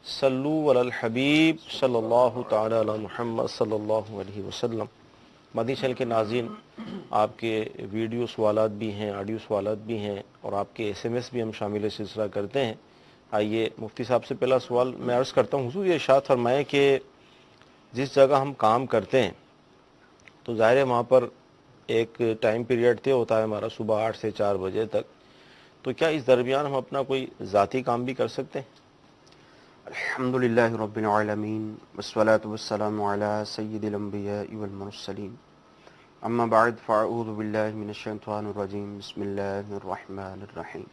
صلو علی الحبیب صلی اللہ تعالی علی محمد صلی اللہ علیہ وسلم۔ مدنی چینل کے ناظرین، آپ کے ویڈیو سوالات بھی ہیں، آڈیو سوالات بھی ہیں، اور آپ کے ایس ایم ایس بھی ہم شامل سلسلہ کرتے ہیں۔ آئیے مفتی صاحب سے پہلا سوال میں عرض کرتا ہوں۔ حضور یہ ارشاد فرمائے کہ جس جگہ ہم کام کرتے ہیں تو ظاہر ہے وہاں پر ایک ٹائم پیریڈ طے ہوتا ہے ہمارا، صبح 8 سے 4 بجے تک، تو کیا اس درمیان ہم اپنا کوئی ذاتی کام بھی کر سکتے ہیں؟ الحمدللہ رب العالمین والصلاة والسلام علی سید الانبیاء والمرسلین، اما بعد فاعوذ باللہ من الشیطان الرجیم، بسم اللہ الرحمن الرحیم۔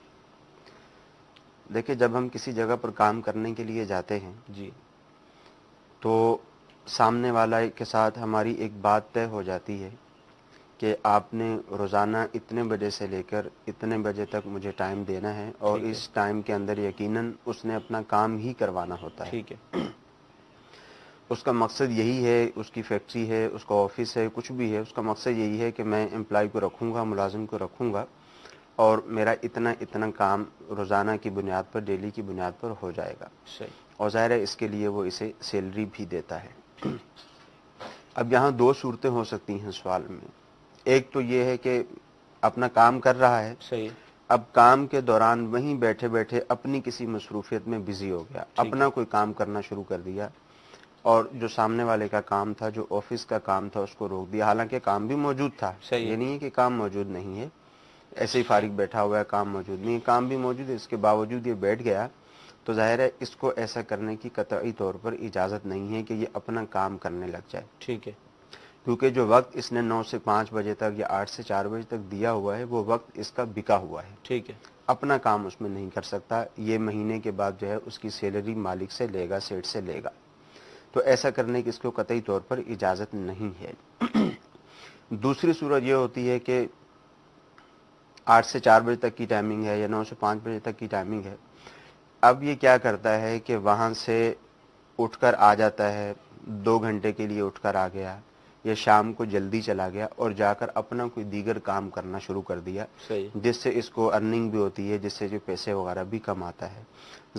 دیکھیں، جب ہم کسی جگہ پر کام کرنے کے لیے جاتے ہیں جی تو سامنے والا کے ساتھ ہماری ایک بات طے ہو جاتی ہے کہ آپ نے روزانہ اتنے بجے سے لے کر اتنے بجے تک مجھے ٹائم دینا ہے، اور ٹھیک ہے، اس ٹائم کے اندر یقیناً اس نے اپنا کام ہی کروانا ہوتا ہے۔ ٹھیک ہے، اس کا مقصد یہی ہے، اس کی فیکٹری ہے، اس کا آفس ہے، کچھ بھی ہے، اس کا مقصد یہی ہے کہ میں امپلائی کو رکھوں گا، ملازم کو رکھوں گا، اور میرا اتنا کام روزانہ کی بنیاد پر، ڈیلی کی بنیاد پر ہو جائے گا، صحیح، اور ظاہر ہے اس کے لیے وہ اسے سیلری بھی دیتا ہے۔ اب یہاں دو صورتیں ہو سکتی ہیں سوال میں۔ ایک تو یہ ہے کہ اپنا کام کر رہا ہے، صحیح، اب کام کے دوران وہیں بیٹھے بیٹھے اپنی کسی مصروفیت میں بزی ہو گیا، ٹھیک ہے، اپنا کوئی کام کرنا شروع کر دیا، اور جو سامنے والے کا کام تھا، جو آفس کا کام تھا، اس کو روک دیا، حالانکہ کام بھی موجود تھا، صحیح یہ نہیں ہے کہ کام موجود نہیں ہے، ایسے ہی فارغ بیٹھا ہوا ہے، کام موجود نہیں ہے، کام بھی موجود ہے، اس کے باوجود یہ بیٹھ گیا، تو ظاہر ہے اس کو ایسا کرنے کی قطعی طور پر اجازت نہیں ہے کہ یہ اپنا کام کرنے لگ جائے، ٹھیک ہے، کیونکہ جو وقت اس نے 9 سے 5 بجے تک یا 8 سے 4 بجے تک دیا ہوا ہے، وہ وقت اس کا بکا ہوا ہے، ٹھیک ہے، اپنا کام اس میں نہیں کر سکتا، یہ مہینے کے بعد جو ہے اس کی سیلری مالک سے لے گا، سیٹ سے لے گا، تو ایسا کرنے کی اس کو قطعی طور پر اجازت نہیں ہے۔ دوسری صورت یہ ہوتی ہے کہ 8 سے 4 بجے تک کی ٹائمنگ ہے یا 9 سے 5 بجے تک کی ٹائمنگ ہے، اب یہ کیا کرتا ہے کہ وہاں سے اٹھ کر آ جاتا ہے، 2 گھنٹے کے لیے اٹھ کر آ گیا، یا شام کو جلدی چلا گیا اور جا کر اپنا کوئی دیگر کام کرنا شروع کر دیا، صحیح، جس سے اس کو ارننگ بھی ہوتی ہے، جس سے جو پیسے وغیرہ بھی کماتا ہے،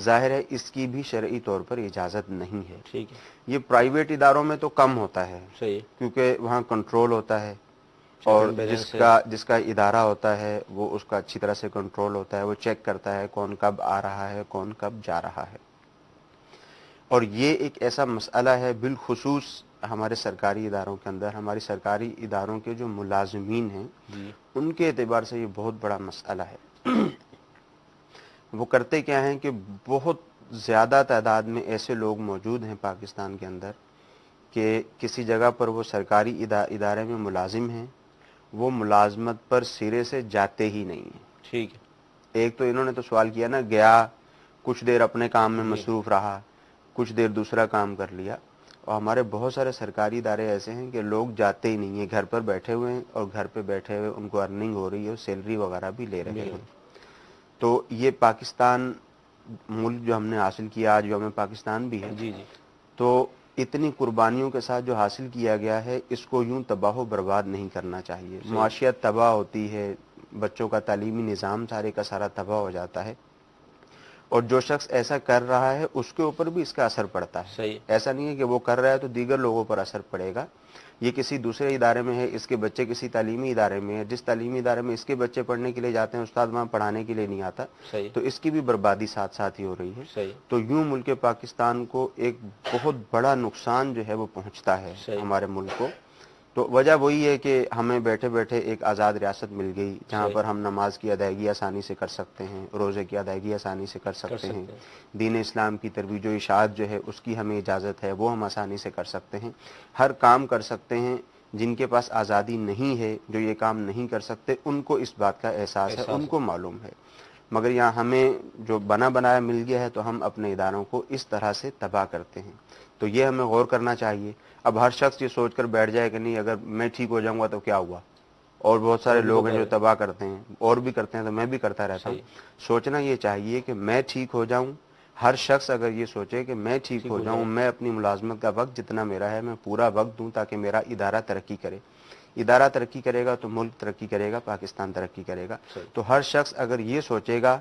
ظاہر ہے اس کی بھی شرعی طور پر اجازت نہیں ہے۔ ٹھیک ہے، یہ پرائیویٹ اداروں میں تو کم ہوتا ہے، صحیح، کیونکہ وہاں کنٹرول ہوتا ہے، چیک اور اینڈ جس بیلنس ہے، کا ادارہ ہوتا ہے وہ اس کا اچھی طرح سے کنٹرول ہوتا ہے، وہ چیک کرتا ہے کون کب آ رہا ہے، کون کب جا رہا ہے، اور یہ ایک ایسا مسئلہ ہے بالخصوص ہمارے سرکاری اداروں کے اندر، ہماری سرکاری اداروں کے جو ملازمین ہیں جی ان کے اعتبار سے یہ بہت بڑا مسئلہ ہے۔ وہ کرتے کیا ہیں کہ بہت زیادہ تعداد میں ایسے لوگ موجود ہیں پاکستان کے اندر کہ کسی جگہ پر وہ سرکاری ادارے میں ملازم ہیں، وہ ملازمت پر سرے سے جاتے ہی نہیں ہیں۔ ٹھیک ہے، ایک تو انہوں نے تو سوال کیا نا، گیا کچھ دیر اپنے کام میں جی مصروف رہا، کچھ دیر دوسرا کام کر لیا، اور ہمارے بہت سارے سرکاری ادارے ایسے ہیں کہ لوگ جاتے ہی نہیں ہیں، گھر پر بیٹھے ہوئے ہیں، اور گھر پہ بیٹھے ہوئے ان کو ارننگ ہو رہی ہے، سیلری وغیرہ بھی لے رہے بالکل، ہیں۔ تو یہ پاکستان ملک جو ہم نے حاصل کیا، آج جو ہمیں پاکستان بھی ہے، جی جی، تو اتنی قربانیوں کے ساتھ جو حاصل کیا گیا ہے، اس کو یوں تباہ و برباد نہیں کرنا چاہیے۔ صحیح، معاشیت تباہ ہوتی ہے، بچوں کا تعلیمی نظام سارے کا سارا تباہ ہو جاتا ہے، اور جو شخص ایسا کر رہا ہے اس کے اوپر بھی اس کا اثر پڑتا ہے۔ صحیح، ایسا نہیں ہے کہ وہ کر رہا ہے تو دیگر لوگوں پر اثر پڑے گا، یہ کسی دوسرے ادارے میں ہے، اس کے بچے کسی تعلیمی ادارے میں ہے، جس تعلیمی ادارے میں اس کے بچے پڑھنے کے لیے جاتے ہیں، استاد وہاں پڑھانے کے لیے نہیں آتا، صحیح، تو اس کی بھی بربادی ساتھ ساتھ ہی ہو رہی ہے۔ صحیح، تو یوں ملک پاکستان کو ایک بہت بڑا نقصان جو ہے وہ پہنچتا ہے صحیح، ہمارے ملک کو۔ تو وجہ وہی ہے کہ ہمیں بیٹھے بیٹھے ایک آزاد ریاست مل گئی، جہاں صحیح، پر ہم نماز کی ادائیگی آسانی سے کر سکتے ہیں، روزے کی ادائیگی آسانی سے کر سکتے ہیں، دین اسلام کی ترویج و اشاعت جو ہے اس کی ہمیں اجازت ہے، وہ ہم آسانی سے کر سکتے ہیں، ہر کام کر سکتے ہیں۔ جن کے پاس آزادی نہیں ہے، جو یہ کام نہیں کر سکتے، ان کو اس بات کا احساس ہے، ان کو معلوم ہے، مگر یہاں ہمیں جو بنا بنایا مل گیا ہے تو ہم اپنے اداروں کو اس طرح سے تباہ کرتے ہیں۔ تو یہ ہمیں غور کرنا چاہیے۔ اب ہر شخص یہ سوچ کر بیٹھ جائے کہ نہیں، اگر میں ٹھیک ہو جاؤں گا تو کیا ہوا، اور بہت اور سارے بھی تو لوگ ہیں کر جو رہے، تباہ کرتے ہیں، اور بھی کرتے ہیں، تو میں بھی کرتا رہتا ہوں۔ صحیح، سوچنا یہ چاہیے کہ میں ٹھیک ہو جاؤں، ہر شخص اگر یہ سوچے کہ میں ٹھیک ہو جاؤں، میں اپنی ملازمت کا وقت جتنا میرا ہے میں پورا وقت دوں تاکہ میرا ادارہ ترقی کرے، ادارہ ترقی کرے گا تو ملک ترقی کرے گا، پاکستان ترقی کرے گا۔ صحیح، تو ہر شخص اگر یہ سوچے گا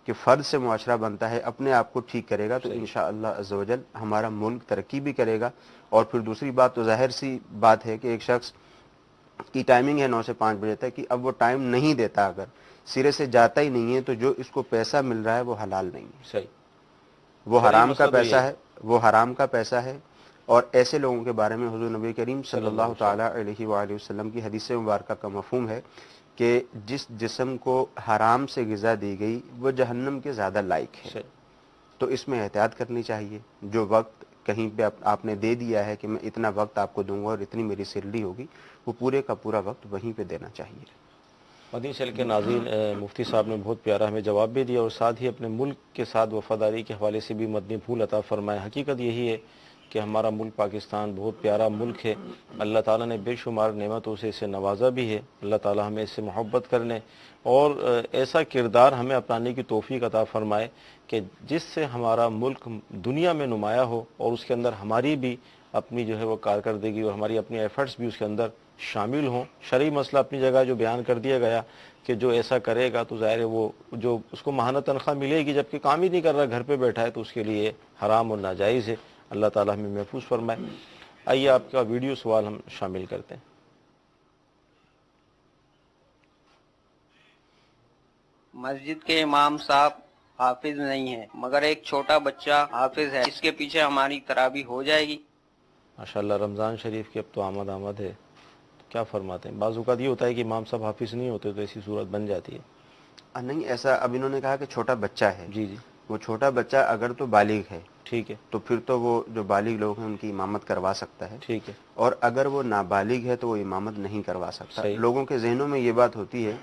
کہ فرد سے معاشرہ بنتا ہے، اپنے آپ کو ٹھیک کرے گا تو انشاءاللہ عز و جل ہمارا ملک ترقی بھی کرے گا۔ اور پھر دوسری بات تو ظاہر سی بات ہے کہ ایک شخص کی ٹائمنگ ہے 9 سے 5 بجے تک، کہ اب وہ ٹائم نہیں دیتا، اگر سرے سے جاتا ہی نہیں ہے تو جو اس کو پیسہ مل رہا ہے وہ حلال نہیں ہے، صحیح، وہ شرعی حرام کا مسئلہ تو یہ پیسہ ہے، وہ حرام کا پیسہ ہے۔ اور ایسے لوگوں کے بارے میں حضور نبی کریم صلی اللہ تعالی علیہ وآلہ وسلم کی حدیث مبارکہ کا مفہوم ہے کہ جس جسم کو حرام سے غذا دی گئی وہ جہنم کے زیادہ لائق ہے۔ صحیح، تو اس میں احتیاط کرنی چاہیے۔ جو وقت کہیں پہ آپ نے دے دیا ہے کہ میں اتنا وقت آپ کو دوں گا اور اتنی میری سیلری ہوگی، وہ پورے کا پورا وقت وہیں پہ دینا چاہیے۔ مدنی چینل کے ناظرین، مفتی صاحب نے بہت پیارا ہمیں جواب بھی دیا اور ساتھ ہی اپنے ملک کے ساتھ وفاداری کے حوالے سے بھی مدنی پھول عطا فرمائے۔ حقیقت یہی ہے کہ ہمارا ملک پاکستان بہت پیارا ملک ہے، اللہ تعالیٰ نے بے شمار نعمتوں سے اسے نوازا بھی ہے۔ اللہ تعالیٰ ہمیں اس سے محبت کرنے اور ایسا کردار ہمیں اپنانے کی توفیق عطا فرمائے کہ جس سے ہمارا ملک دنیا میں نمایاں ہو اور اس کے اندر ہماری بھی اپنی جو ہے وہ کارکردگی اور ہماری اپنی ایفرٹس بھی اس کے اندر شامل ہوں۔ شرعی مسئلہ اپنی جگہ جو بیان کر دیا گیا کہ جو ایسا کرے گا تو ظاہر ہے وہ جو اس کو ماہانہ تنخواہ ملے گی جبکہ کام ہی نہیں کر رہا، گھر پہ بیٹھا ہے، تو اس کے لیے حرام اور ناجائز ہے۔ اللہ تعالیٰ ہمیں محفوظ فرمائے۔ آئیے آپ کا ویڈیو سوال ہم شامل کرتے ہیں۔ مسجد کے امام صاحب حافظ نہیں ہیں مگر ایک چھوٹا بچہ حافظ ہے، اس کے پیچھے ہماری تراویح ہو جائے گی؟ ماشاءاللہ، رمضان شریف کی اب تو آمد ہے، کیا فرماتے ہیں؟ بعض اوقات یہ ہوتا ہے کہ امام صاحب حافظ نہیں ہوتے تو ایسی صورت بن جاتی ہے۔ نہیں، ایسا اب انہوں نے کہا کہ چھوٹا بچہ ہے، جی جی، وہ چھوٹا بچہ اگر تو بالغ ہے ٹھیک ہے، تو پھر تو وہ جو بالغ لوگ ہیں ان کی امامت کروا سکتا ہے، ٹھیک ہے، اور اگر وہ نابالغ ہے تو وہ امامت نہیں کروا سکتا۔ صحیح، لوگوں کے ذہنوں میں یہ بات ہوتی ہے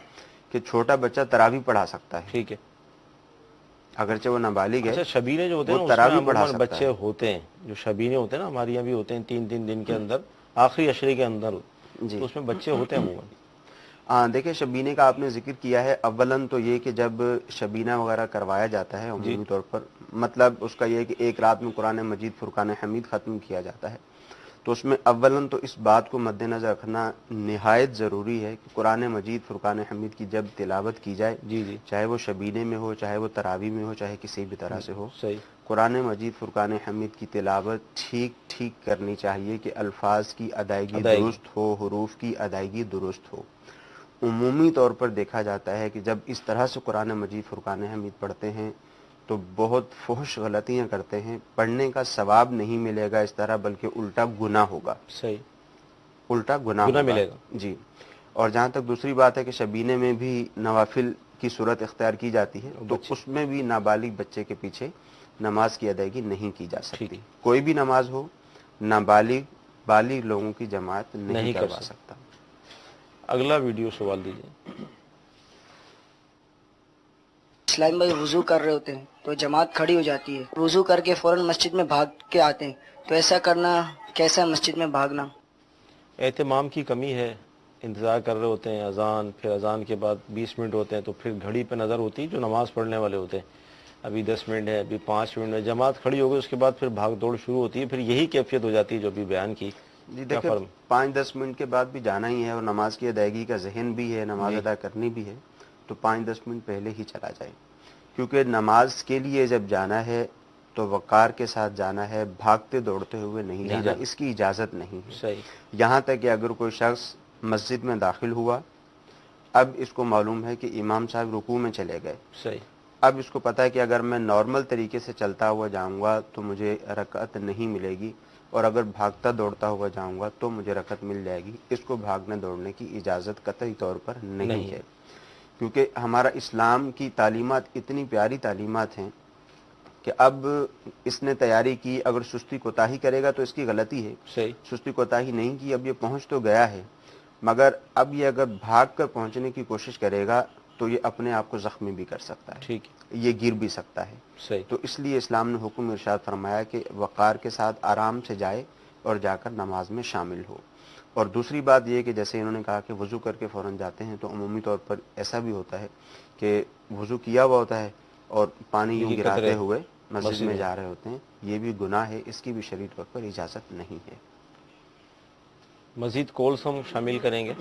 کہ چھوٹا بچہ تراویح پڑھا سکتا ہے، ٹھیک ہے۔ اگرچہ وہ نابالغ ہے، اچھا، شبینے جو ہوتے وہ ہیں نا اس میں تراویح پڑھا عموماً سکتا بچے ہے۔ ہوتے ہیں، جو شبینے ہوتے ہیں نا ہمارے یہاں بھی ہوتے ہیں 3 دن کے اندر، آخری عشرے کے اندر، جی تو اس میں بچے ہوتے ہیں عموماً۔ دیکھیں، شبینے کا آپ نے ذکر کیا ہے۔ اولاً تو یہ کہ جب شبینہ وغیرہ کروایا جاتا ہے جی، عمومی طور پر، مطلب اس کا یہ ہے کہ ایک رات میں قرآن مجید فرقان حمید ختم کیا جاتا ہے، تو اس میں اولاً تو اس بات کو مد نظر رکھنا نہایت ضروری ہے کہ قرآن مجید فرقان حمید کی جب تلاوت کی جائے، جی جی، چاہے وہ شبینے میں ہو، چاہے وہ تراویح میں ہو، چاہے کسی بھی طرح سے ہو، صحیح، قرآن مجید فرقان حمید کی تلاوت ٹھیک کرنی چاہیے کہ الفاظ کی ادائیگی درست ہو، حروف کی ادائیگی درست ہو۔ عمومی طور پر دیکھا جاتا ہے کہ جب اس طرح سے قرآن مجید فرقان حمید پڑھتے ہیں تو بہت فحش غلطیاں کرتے ہیں، پڑھنے کا ثواب نہیں ملے گا اس طرح، بلکہ الٹا گناہ ہوگا، صحیح، الٹا گناہ ہوگا۔ ملے گا، جی، اور جہاں تک دوسری بات ہے کہ شبینے میں بھی نوافل کی صورت اختیار کی جاتی ہے، تو بچے، اس میں بھی نابالغ بچے کے پیچھے نماز کی ادائیگی نہیں کی جا ٹھیک سکتی۔ ہے، کوئی بھی نماز ہو، بالغ لوگوں کی جماعت نہیں کر کروا سکتے۔ سکتا۔ اگلا ویڈیو سوال دیجیے۔ اسلام بھائی وضو کر رہے ہوتے ہیں تو جماعت کھڑی ہو جاتی ہے، وضو کر کے فوراً مسجد میں بھاگ کے آتے ہیں، تو ایسا کرنا کیسا؟ مسجد میں بھاگنا اہتمام کی کمی ہے، انتظار کر رہے ہوتے ہیں اذان، پھر اذان کے بعد 20 منٹ ہوتے ہیں تو پھر گھڑی پہ نظر ہوتی ہے جو نماز پڑھنے والے ہوتے ہیں، ابھی 10 منٹ ہے، ابھی 5 منٹ ہے، جماعت کھڑی ہو گئی، اس کے بعد پھر بھاگ دوڑ شروع ہوتی ہے، پھر یہی کیفیت ہو جاتی ہے جو ابھی بیان کی۔ جی کیا دیکھیں، فرم؟ 5-10 منٹ کے بعد بھی جانا ہی ہے اور نماز کی ادائیگی کا ذہن بھی ہے، نماز جی، ادا کرنی بھی ہے، تو 5-10 منٹ پہلے ہی چلا جائے، کیونکہ نماز کے لیے جب جانا ہے تو وقار کے ساتھ جانا ہے، بھاگتے دوڑتے ہوئے نہیں جانا، اس کی اجازت نہیں ہے۔ صحیح، یہاں تک کہ اگر کوئی شخص مسجد میں داخل ہوا، اب اس کو معلوم ہے کہ امام صاحب رکوع میں چلے گئے، صحیح، اب اس کو پتہ ہے کہ اگر میں نارمل طریقے سے چلتا ہوا جاؤں گا تو مجھے رکعت نہیں ملے گی، اور اگر بھاگتا دوڑتا ہوا جاؤں گا تو مجھے رکعت مل جائے گی، اس کو بھاگنے دوڑنے کی اجازت قطعی طور پر نہیں ہے، کیونکہ ہمارا اسلام کی تعلیمات اتنی پیاری تعلیمات ہیں کہ اب اس نے تیاری کی، اگر سستی کوتاہی کرے گا تو اس کی غلطی ہے، صحیح، سستی کوتاہی نہیں کی، اب یہ پہنچ تو گیا ہے، مگر اب یہ اگر بھاگ کر پہنچنے کی کوشش کرے گا تو یہ اپنے آپ کو زخمی بھی کر سکتا ہے، ٹھیک ہے، یہ گر بھی سکتا ہے۔ صحیح، تو اس لیے اسلام نے حکم ارشاد فرمایا کہ وقار کے ساتھ آرام سے جائے اور جا کر نماز میں شامل ہو۔ اور دوسری بات یہ کہ جیسے انہوں نے کہا کہ وضو کر کے فوراً جاتے ہیں، تو عمومی طور پر ایسا بھی ہوتا ہے کہ وضو کیا ہوا ہوتا ہے اور پانی یوں یہ گراتے قطرے ہوئے مسجد میں جا رہے ہوتے ہیں، یہ بھی گناہ ہے، اس کی بھی شرعی طور پر اجازت نہیں ہے۔ مزید کالز ہم شامل کریں گے۔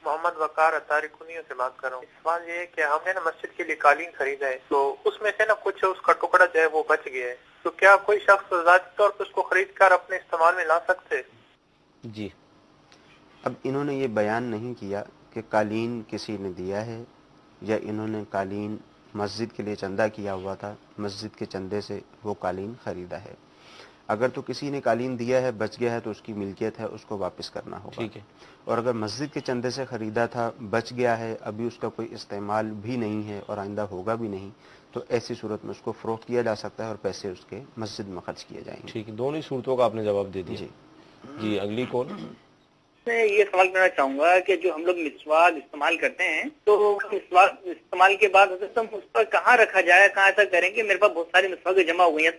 محمد وقار اتاری کنیوں سے بات کر رہا ہوں. سوال یہ ہے کہ ہم نے نا مسجد کے لیے قالین خریدا ہے تو اس میں سے نا کچھ اس کا ٹکڑا جو ہے وہ بچ گیا ہے, تو کیا کوئی شخص ذاتی طور پر اس کو خرید کر اپنے استعمال میں لا سکتے؟ جی, اب انہوں نے یہ بیان نہیں کیا کہ قالین کسی نے دیا ہے یا انہوں نے قالین مسجد کے لیے چندہ کیا ہوا تھا, مسجد کے چندے سے وہ قالین خریدا ہے. اگر تو کسی نے قالین دیا ہے بچ گیا ہے تو اس کی ملکیت ہے, اس کو واپس کرنا ہوگا. ٹھیک ہے. اور اگر مسجد کے چندے سے خریدا تھا, بچ گیا ہے, ابھی اس کا کوئی استعمال بھی نہیں ہے اور آئندہ ہوگا بھی نہیں, تو ایسی صورت میں اس کو فروخت کیا جا سکتا ہے اور پیسے اس کے مسجد میں خرچ کیے جائیں گے. ٹھیک ہے, دونوں صورتوں کا آپ نے جواب دے دیا. جی جی, اگلی کال. میں یہ سوال کرنا چاہوں گا کہ جو ہم لوگ مسواک استعمال کرتے ہیں تو مسواک استعمال کے بعد حضرت ہم اس پر کہاں رکھا جائے, کہاں ایسا کریں کہ میرے پاس بہت ساری مسواک جمع ہوئی ہیں.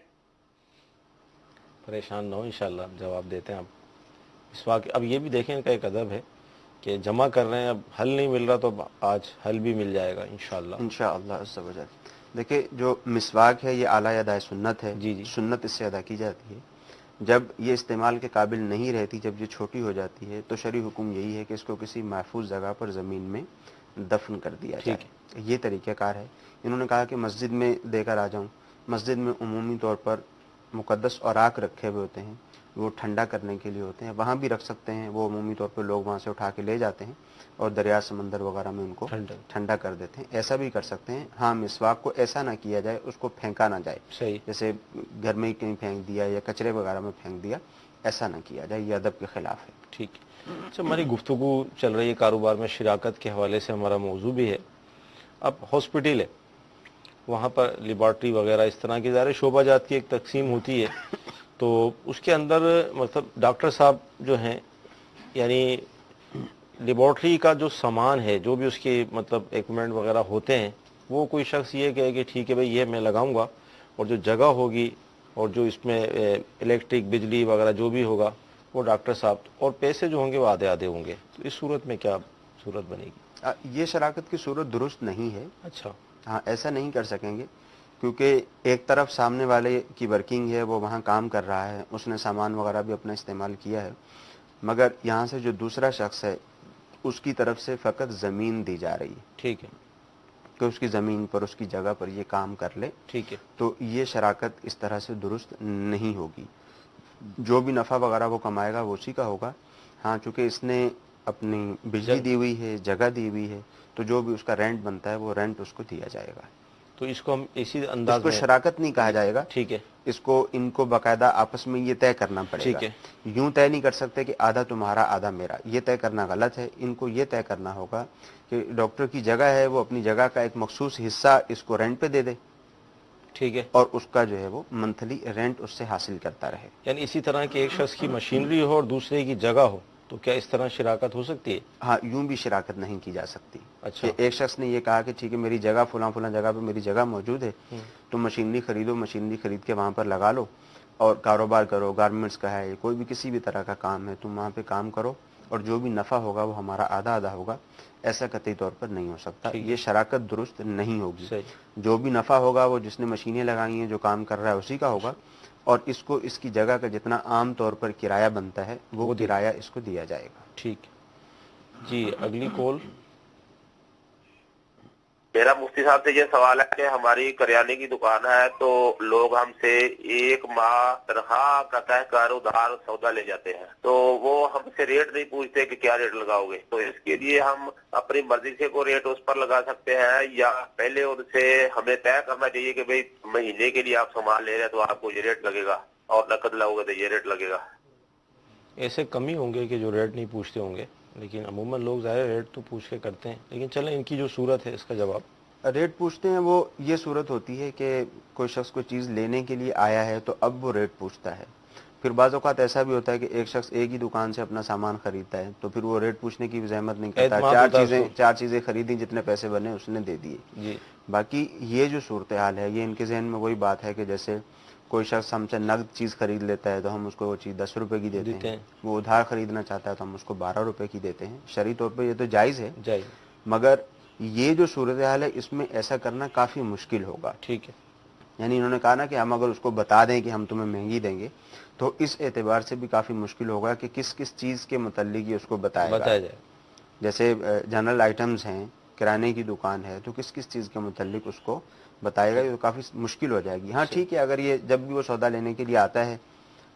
پریشان نہ ہو, انشاءاللہ جواب دیتے ہیں آپ. مسواک اب یہ بھی دیکھیں, ان کا ایک ادب ہے کہ جمع کر رہے ہیں, اب حل نہیں مل رہا تو آج حل بھی مل جائے گا انشاءاللہ. انشاءاللہ عز و جل. دیکھیں جو مسواک ہے یہ اعلیٰ ادائے سنت ہے. جی جی. سنت اس سے ادا کی جاتی ہے. جب یہ استعمال کے قابل نہیں رہتی, جب یہ چھوٹی ہو جاتی ہے, تو شرعی حکم یہی ہے کہ اس کو کسی محفوظ جگہ پر زمین میں دفن کر دیا جائے. یہ طریقہ کار ہے. انہوں نے کہا کہ مسجد میں دے کر آ جاؤں. مسجد میں عمومی طور پر مقدس اوراق رکھے ہوئے ہوتے ہیں, وہ ٹھنڈا کرنے کے لیے ہوتے ہیں, وہاں بھی رکھ سکتے ہیں. وہ عمومی طور پر لوگ وہاں سے اٹھا کے لے جاتے ہیں اور دریا سمندر وغیرہ میں ان کو ٹھنڈا کر دیتے ہیں. ایسا بھی کر سکتے ہیں. ہاں, مسواک کو ایسا نہ کیا جائے, اس کو پھینکا نہ جائے. صحیح. جیسے گھر میں ہی کہیں پھینک دیا یا کچرے وغیرہ میں پھینک دیا, ایسا نہ کیا جائے, یہ ادب کے خلاف ہے. ٹھیک ہے. اچھا, ہماری گفتگو چل رہی ہے کاروبار میں شراکت کے حوالے سے, ہمارا موضوع بھی ہے. اب ہاسپٹل ہے, وہاں پر لیبارٹری وغیرہ اس طرح کی ظاہر شعبہ جات کی ایک تقسیم ہوتی ہے, تو اس کے اندر مطلب ڈاکٹر صاحب جو ہیں, یعنی لیبارٹری کا جو سامان ہے, جو بھی اس کی مطلب ایکوپمنٹ وغیرہ ہوتے ہیں, وہ کوئی شخص یہ کہے کہ ٹھیک ہے بھائی یہ میں لگاؤں گا, اور جو جگہ ہوگی اور جو اس میں الیکٹرک بجلی وغیرہ جو بھی ہوگا وہ ڈاکٹر صاحب, اور پیسے جو ہوں گے وہ آدھے آدھے ہوں گے, تو اس صورت میں کیا صورت بنے گی؟ یہ شراکت کی صورت درست نہیں ہے. اچھا. ہاں, ایسا نہیں کر سکیں گے, کیونکہ ایک طرف سامنے والے کی ورکنگ ہے, وہ وہاں کام کر رہا ہے, اس نے سامان وغیرہ بھی اپنا استعمال کیا ہے, مگر یہاں سے جو دوسرا شخص ہے اس کی طرف سے فقط زمین دی جا رہی ہے. ٹھیک ہے. کہ اس کی زمین پر, اس کی جگہ پر یہ کام کر لے. ٹھیک ہے. تو یہ شراکت اس طرح سے درست نہیں ہوگی. جو بھی نفع وغیرہ وہ کمائے گا وہ اسی کا ہوگا. ہاں, چونکہ اس نے اپنی بجلی دی ہوئی ہے, جگہ دی ہوئی ہے, تو جو بھی اس کا رینٹ بنتا ہے وہ رینٹ اس کو دیا جائے گا. تو اس کو ہم اسی اس انداز کو میں شراکت نہیں کہا جائے گا. ٹھیک ہے. اس کو ان کو باقاعدہ آپس میں یہ طے کرنا پڑے گا. ٹھیک ہے. یوں طے نہیں کر سکتے کہ آدھا تمہارا آدھا میرا, یہ طے کرنا غلط ہے. ان کو یہ طے کرنا ہوگا کہ ڈاکٹر کی جگہ ہے, وہ اپنی جگہ کا ایک مخصوص حصہ اس کو رینٹ پہ دے دے. ٹھیک ہے. اور اس کا جو ہے وہ منتھلی رینٹ اس سے حاصل کرتا رہے. یعنی اسی طرح کہ ایک شخص کی مشینری ہو اور دوسرے کی جگہ ہو, تو کیا اس طرح شراکت ہو سکتی ہے؟ ہاں, یوں بھی شراکت نہیں کی جا سکتی. اچھا. کہ ایک شخص نے یہ کہا کہ ٹھیک ہے میری جگہ فلاں فلاں جگہ پہ میری جگہ موجود ہے, تم مشینری خریدو, مشینری خرید کے وہاں پر لگا لو اور کاروبار کرو. گارمنٹس کا ہے, کوئی بھی کسی بھی طرح کا کام ہے, تم وہاں پہ کام کرو, اور جو بھی نفع ہوگا وہ ہمارا آدھا آدھا ہوگا. ایسا قطعی طور پر نہیں ہو سکتا. یہ شراکت درست نہیں ہوگی. جو بھی نفع ہوگا وہ جس نے مشینیں لگائی ہیں, جو کام کر رہا ہے, اسی کا ہوگا, اور اس کو اس کی جگہ کا جتنا عام طور پر کرایہ بنتا ہے وہ کرایہ اس کو دیا جائے گا. ٹھیک. جی, اگلی کال. میرا مفتی صاحب سے یہ سوال ہے کہ ہماری کریانے کی دکان ہے, تو لوگ ہم سے 1 ماہ تنخواہ کا کہہ کر ادھار سودا لے جاتے ہیں, تو وہ ہم سے ریٹ نہیں پوچھتے کہ کیا ریٹ لگاؤ گے. تو اس کے لیے ہم اپنی مرضی سے کوئی ریٹ اس پر لگا سکتے ہیں, یا پہلے ان سے ہمیں طے کرنا چاہیے کہ بھئی مہینے کے لیے آپ سامان لے رہے ہیں تو آپ کو یہ ریٹ لگے گا, اور نقد لاؤ گے تو یہ ریٹ لگے گا؟ ایسے کم ہی ہوں گے کہ جو ریٹ نہیں پوچھتے ہوں گے, لیکن عموماً لوگ ظاہر ریٹ تو پوچھ کے کرتے ہیں. لیکن چلیں, ان کی جو صورت ہے اس کا جواب. ریٹ پوچھتے ہیں, وہ یہ صورت ہوتی ہے کہ کوئی شخص کوئی چیز لینے کے لیے آیا ہے تو اب وہ ریٹ پوچھتا ہے. پھر بعض اوقات ایسا بھی ہوتا ہے کہ ایک شخص ایک ہی دکان سے اپنا سامان خریدتا ہے, تو پھر وہ ریٹ پوچھنے کی بھی زحمت نہیں کرتا. چار چیزیں خریدیں, جتنے پیسے بنے اس نے دے دیے. جی. باقی یہ جو صورتحال ہے, یہ ان کے ذہن میں وہی بات ہے کہ جیسے کوئی شخص ہم سے نقد چیز خرید لیتا ہے تو ہم اس کو وہ چیز 10 روپے کی دیتے ہیں, وہ ادھار خریدنا چاہتا ہے تو ہم اس کو 12 روپے کی دیتے ہیں. شرعی طور پہ یہ تو جائز ہے, مگر یہ جو صورتحال ہے اس میں ایسا کرنا کافی مشکل ہوگا. ٹھیک ہے. یعنی انہوں نے کہا نا کہ ہم اگر اس کو بتا دیں کہ ہم تمہیں مہنگی دیں گے, تو اس اعتبار سے بھی کافی مشکل ہوگا کہ کس کس چیز کے متعلق یہ اس کو بتایا جائے. جیسے جنرل آئٹمز ہیں، کرانے کی دکان ہے، تو کس کس چیز کے متعلق اس کو بتائے گا، یہ تو کافی مشکل ہو جائے گی. ہاں ٹھیک ہے، اگر یہ جب بھی وہ سودا لینے کے لیے آتا ہے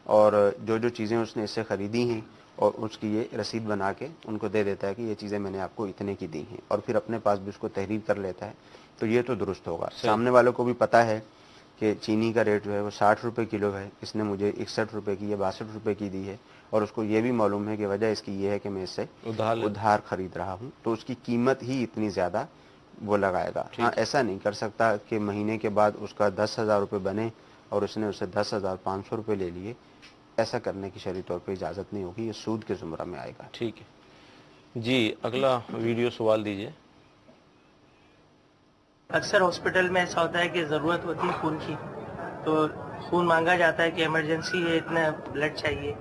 اور جو جو چیزیں اس نے اس سے خریدی ہیں اور اس کی یہ رسید بنا کے ان کو دے دیتا ہے کہ یہ چیزیں میں نے آپ کو اتنے کی دی ہیں، اور پھر اپنے پاس بھی اس کو تحریر کر لیتا ہے، تو یہ تو درست ہوگا. سامنے والوں کو بھی پتہ ہے کہ چینی کا ریٹ جو ہے وہ 60 روپے کلو ہے، اس نے مجھے 61 روپے کی یا 62 روپے کی دی ہے، اور اس کو یہ بھی معلوم ہے کہ وجہ اس کی یہ ہے کہ میں اس سے ادھار خرید رہا ہوں، تو اس کی قیمت ہی اتنی زیادہ وہ لگائے گا. ہاں ایسا نہیں کر سکتا کہ مہینے کے بعد اس کا 10,000 روپے بنے اور اس نے اسے 10,500 روپے لے لیے. ایسا کرنے کی شرعی طور پہ اجازت نہیں ہوگی، یہ سود کے زمرہ میں آئے گا. ٹھیک ہے جی. اگلا ویڈیو سوال دیجیے. اکثر ہاسپٹل میں ایسا ہوتا ہے کہ ضرورت ہوتی ہے خون کی، تو خون مانگا جاتا ہے کہ ایمرجنسی ہے، اتنا بلڈ چاہیے،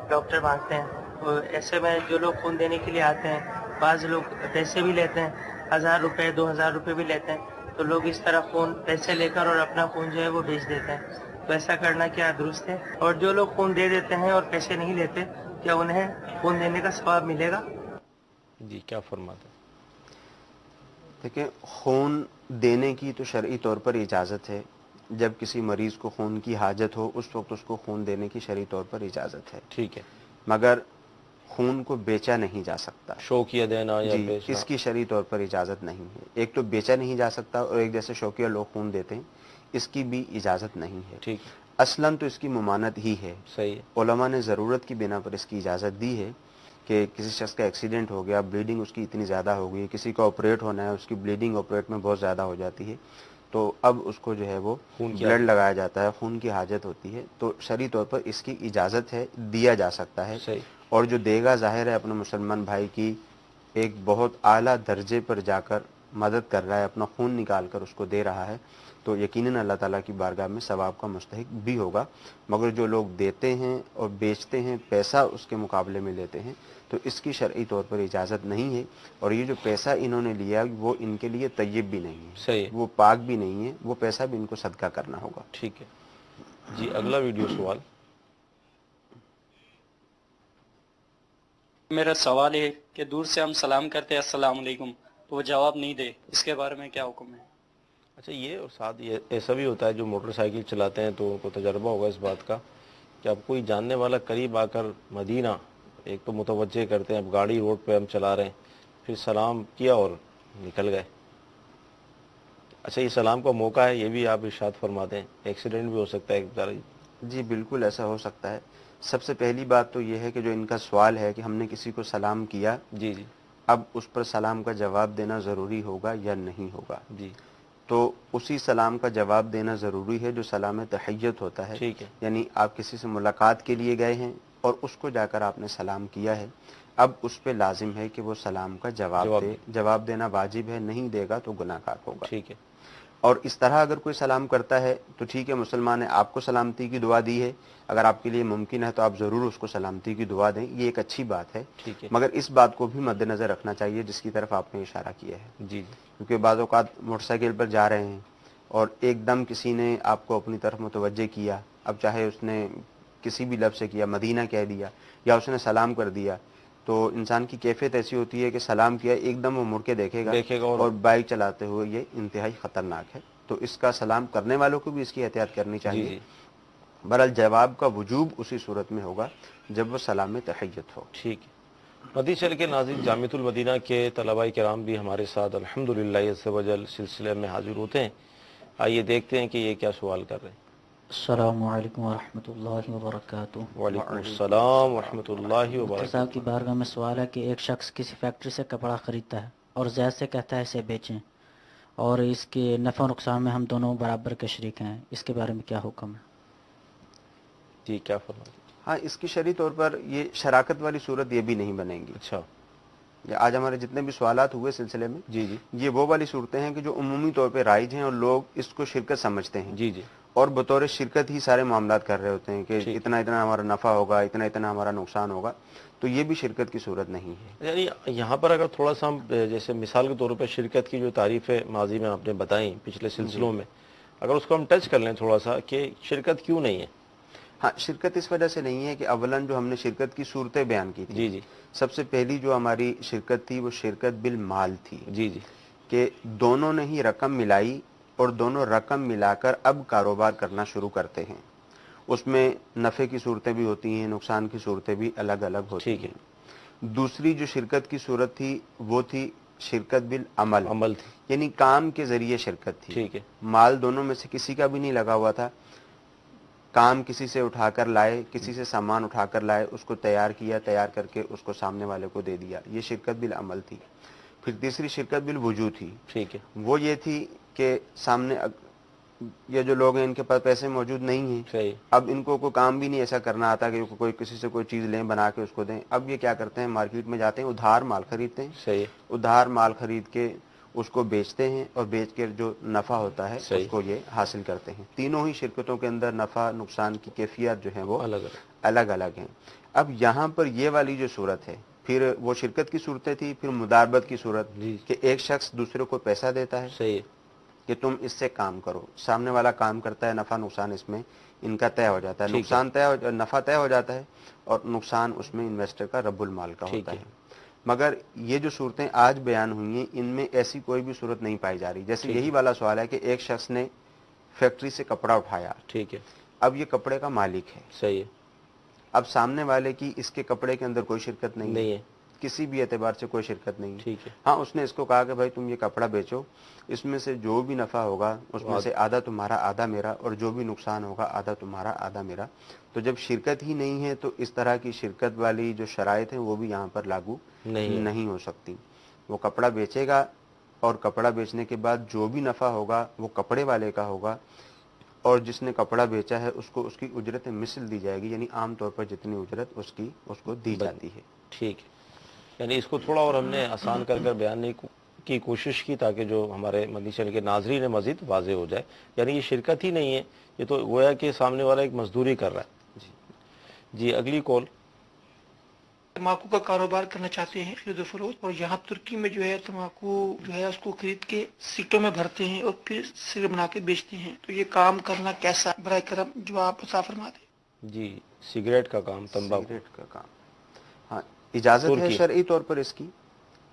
ڈاکٹر مانگتے ہیں. تو ایسے میں جو لوگ خون دینے کے لیے آتے ہیں، بعض لوگ پیسے بھی لیتے ہیں، 1,000 روپے 2,000 روپے بھی لیتے ہیں. تو لوگ اس طرح خون پیسے لے کر اور اپنا خون جو ہے وہ بیچ دیتے ہیں. تو ایسا کرنا کیا درست ہے؟ اور جو لوگ خون دے دیتے ہیں اور پیسے نہیں لیتے، کیا انہیں خون دینے کا ثواب ملے گا؟ جی کیا فرماتے ہیں؟ دیکھیں، خون دینے کی تو شرعی طور پر اجازت ہے. جب کسی مریض کو خون کی حاجت ہو اس وقت اس کو خون دینے کی شرعی طور پر اجازت ہے. ٹھیک ہے. مگر خون کو بیچا نہیں جا سکتا. شوقیہ دینا یا جی، اس کی شرعی طور پر اجازت نہیں ہے. ایک تو بیچا نہیں جا سکتا، اور ایک جیسے شوقیہ لوگ خون دیتے ہیں اس کی بھی اجازت نہیں ہے. ٹھیک. اصلاً تو اس کی ممانعت ہی ہے. صحیح ہے. علماء نے ضرورت کی بنا پر اس کی اجازت دی ہے کہ کسی شخص کا ایکسیڈنٹ ہو گیا، بلیڈنگ اس کی اتنی زیادہ ہو گئی، کسی کا آپریٹ ہونا ہے، اس کی بلیڈنگ آپریٹ میں بہت زیادہ ہو جاتی ہے، تو اب اس کو جو ہے وہ بلڈ لگایا جاتا ہے، خون کی حاجت ہوتی ہے. تو شرعی طور پر اس کی اجازت ہے، دیا جا سکتا ہے. صحیح. اور جو دے گا ظاہر ہے اپنے مسلمان بھائی کی ایک بہت اعلیٰ درجے پر جا کر مدد کر رہا ہے، اپنا خون نکال کر اس کو دے رہا ہے، تو یقیناً اللہ تعالیٰ کی بارگاہ میں ثواب کا مستحق بھی ہوگا. مگر جو لوگ دیتے ہیں اور بیچتے ہیں، پیسہ اس کے مقابلے میں لیتے ہیں، تو اس کی شرعی طور پر اجازت نہیں ہے. اور یہ جو پیسہ انہوں نے لیا وہ ان کے لیے طیب بھی نہیں ہے. صحیح. وہ پاک بھی نہیں ہے، وہ پیسہ بھی ان کو صدقہ کرنا ہوگا. ٹھیک ہے جی. اگلا ویڈیو سوال. میرا سوال ہے کہ دور سے ہم سلام کرتے ہیں السلام علیکم، تو وہ جواب نہیں دے، اس کے بارے میں کیا حکم ہے؟ اچھا، یہ اور ساتھ یہ ایسا بھی ہوتا ہے جو موٹر سائیکل چلاتے ہیں تو ان کو تجربہ ہوگا اس بات کا کہ اب کوئی جاننے والا قریب آ کر مدینہ ایک تو متوجہ کرتے ہیں، اب گاڑی روڈ پہ ہم چلا رہے ہیں، پھر سلام کیا اور نکل گئے. اچھا، یہ سلام کا موقع ہے، یہ بھی آپ ارشاد فرماتے ہیں. ایکسیڈنٹ بھی ہو سکتا ہے بیچارہ. جی بالکل ایسا ہو سکتا ہے. سب سے پہلی بات تو یہ ہے کہ جو ان کا سوال ہے کہ ہم نے کسی کو سلام کیا، جی جی، اب اس پر سلام کا جواب دینا ضروری ہوگا یا نہیں ہوگا. جی، تو اسی سلام کا جواب دینا ضروری ہے جو سلام تحیت ہوتا ہے. ٹھیک ہے. یعنی آپ کسی سے ملاقات کے لیے گئے ہیں اور اس کو جا کر آپ نے سلام کیا ہے، اب اس پہ لازم ہے کہ وہ سلام کا جواب دے. جواب دینا واجب ہے، نہیں دے گا تو گناہ گار ہوگا. ٹھیک ہے. اور اس طرح اگر کوئی سلام کرتا ہے تو ٹھیک ہے، مسلمان نے آپ کو سلامتی کی دعا دی ہے، اگر آپ کے لیے ممکن ہے تو آپ ضرور اس کو سلامتی کی دعا دیں، یہ ایک اچھی بات ہے. ٹھیک ہے. مگر اس بات کو بھی مد نظر رکھنا چاہیے جس کی طرف آپ نے اشارہ کیا ہے. جی، کیونکہ بعض اوقات موٹر سائیکل پر جا رہے ہیں اور ایک دم کسی نے آپ کو اپنی طرف متوجہ کیا، اب چاہے اس نے کسی بھی لفظ سے کیا، مدینہ کہہ دیا یا اس نے سلام کر دیا، تو انسان کی کیفیت ایسی ہوتی ہے کہ سلام کیا ایک دم وہ مڑ کے دیکھے گا اور بائک چلاتے ہوئے یہ انتہائی خطرناک ہے. تو اس کا سلام کرنے والوں کو بھی اس کی احتیاط کرنی چاہیے. جی. بہرحال جواب کا وجوب اسی صورت میں ہوگا جب وہ سلام تحیت ہو. ٹھیک ہے. مدینہ شریف کے ناظرین، جامعۃ المدینہ کے طلباء کرام بھی ہمارے ساتھ الحمدللہ عز و جل سلسلے میں حاضر ہوتے ہیں. آئیے دیکھتے ہیں کہ یہ کیا سوال کر رہے ہیں. السلام علیکم ورحمۃ اللہ وبرکاتہ. وعلیکم السلام ورحمۃ اللہ وبرکاتہ. صاحب کی بارگاہ میں سوال ہے کہ ایک شخص کسی فیکٹری سے کپڑا خریدتا ہے اور زید سے کہتا ہے اسے بیچیں، اور اس کے نفع و نقصان میں ہم دونوں برابر کے شریک ہیں، اس کے بارے میں کیا حکم ہے؟ جی کیا فرمائیں؟ ہاں، اس کی شرعی طور پر یہ شراکت والی صورت یہ بھی نہیں بنے گی. اچھا، آج ہمارے جتنے بھی سوالات ہوئے سلسلے میں، جی جی، یہ وہ والی صورتیں ہیں کہ جو عمومی طور پہ رائج ہیں اور لوگ اس کو شرکت سمجھتے ہیں. جی جی، اور بطور شرکت ہی سارے معاملات کر رہے ہوتے ہیں کہ اتنا اتنا ہمارا نفع ہوگا، اتنا اتنا ہمارا نقصان ہوگا. تو یہ بھی شرکت کی صورت نہیں ہے. یعنی یہاں پر اگر تھوڑا سا ہم جیسے مثال کے طور پہ شرکت کی جو تعریفیں ماضی میں آپ نے بتائیں پچھلے سلسلوں میں، اگر اس کو ہم ٹچ کر لیں تھوڑا سا کہ شرکت کیوں نہیں ہے. ہاں شرکت اس وجہ سے نہیں ہے کہ اولن جو ہم نے شرکت کی صورتیں بیان کی تھی، جی جی سب سے پہلی جو ہماری شرکت تھی وہ شرکت بالمال تھی، جی جی کہ دونوں نے ہی رقم ملائی اور دونوں رقم ملا کر اب کاروبار کرنا شروع کرتے ہیں. اس میں نفع کی صورتیں بھی ہوتی ہیں، نقصان کی صورتیں بھی الگ الگ ہوتی ٹھیک ہے. ہیں. دوسری جو شرکت کی صورت تھی وہ تھی شرکت بالعمل، عمل تھی. یعنی کام کے ذریعے شرکت تھی. ٹھیک ہے. مال دونوں میں سے کسی کا بھی نہیں لگا ہوا تھا، کام کسی سے اٹھا کر لائے، کسی سے سامان اٹھا کر لائے، اس کو تیار کیا، تیار کر کے اس کو سامنے والے کو دے دیا، یہ شرکت بالعمل تھی. پھر تیسری شرکت بالوجوہ تھی. ٹھیک ہے. وہ یہ تھی کہ سامنے یہ جو لوگ ہیں ان کے پاس پیسے موجود نہیں ہیں، صحیح. اب ان کو کوئی کام بھی نہیں ایسا کرنا آتا کہ کوئی کسی سے کوئی چیز لیں بنا کے اس کو دیں. اب یہ کیا کرتے ہیں، مارکیٹ میں جاتے ہیں، ادھار مال خریدتے ہیں. صحیح. ادھار مال خرید کے اس کو بیچتے ہیں اور بیچ کے جو نفع ہوتا ہے صحیح. اس کو یہ حاصل کرتے ہیں. تینوں ہی شرکتوں کے اندر نفع نقصان کی کیفیت جو ہیں وہ الگ الگ ہیں. اب یہاں پر یہ والی جو صورت ہے، پھر وہ شرکت کی صورتیں تھی، پھر مداربت کی صورت کہ ایک شخص دوسرے کو پیسہ دیتا ہے صحیح کہ تم اس سے کام کرو، سامنے والا کام کرتا ہے، نفع نقصان اس میں ان کا طے ہو جاتا ہے، نقصان نفع طے ہو جاتا ہے اور نقصان اس میں انویسٹر کا رب المال کا ہوتا ہے. مگر یہ جو صورتیں آج بیان ہوئی ہیں ان میں ایسی کوئی بھی صورت نہیں پائی جا رہی. جیسے یہی والا سوال ہے کہ ایک شخص نے فیکٹری سے کپڑا اٹھایا، ٹھیک ہے، اب یہ کپڑے کا مالک ہے، صحیح ہے، اب سامنے والے کی اس کے کپڑے کے اندر کوئی شرکت نہیں ہے، کسی بھی اعتبار سے کوئی شرکت نہیں. ٹھیک ہے. ہاں اس نے اس کو کہا کہ بھائی تم یہ کپڑا بیچو، اس میں سے جو بھی نفع ہوگا اس میں سے آدھا تمہارا آدھا میرا، اور جو بھی نقصان ہوگا آدھا تمہارا آدھا میرا. تو جب شرکت ہی نہیں ہے تو اس طرح کی شرکت والی جو شرائط ہیں وہ بھی یہاں پر لاگو نہیں ہو سکتی. وہ کپڑا بیچے گا اور کپڑا بیچنے کے بعد جو بھی نفع ہوگا وہ کپڑے والے کا ہوگا، اور جس نے کپڑا بیچا ہے اس کو اس کی اجرت مثل دی جائے گی، یعنی عام طور پر جتنی اجرت اس کو دی جاتی ہے. ٹھیک ہے. یعنی اس کو تھوڑا اور ہم نے آسان کر بیان کی کوشش کی تاکہ جو ہمارے مدنی چینل کے ناظرین ہیں مزید واضح ہو جائے. یعنی یہ شرکت ہی نہیں ہے، یہ تو گویا کہ سامنے والا ایک مزدوری کر رہا ہے. جی اگلی کال. تمباکو کا کاروبار کرنا چاہتے ہیں خرید و فروخت، اور یہاں ترکی میں جو ہے تمباکو جو ہے اس کو خرید کے سیٹوں میں بھرتے ہیں اور پھر سر بنا کے بیچتے ہیں. تو یہ کام کرنا کیسا، برائے کرم جو آپ عطا فرما دیں. جی سگریٹ کا کام، تمباکو سگریٹ کا کام، ہاں اجازت ہے شرعی طور پر اس کی.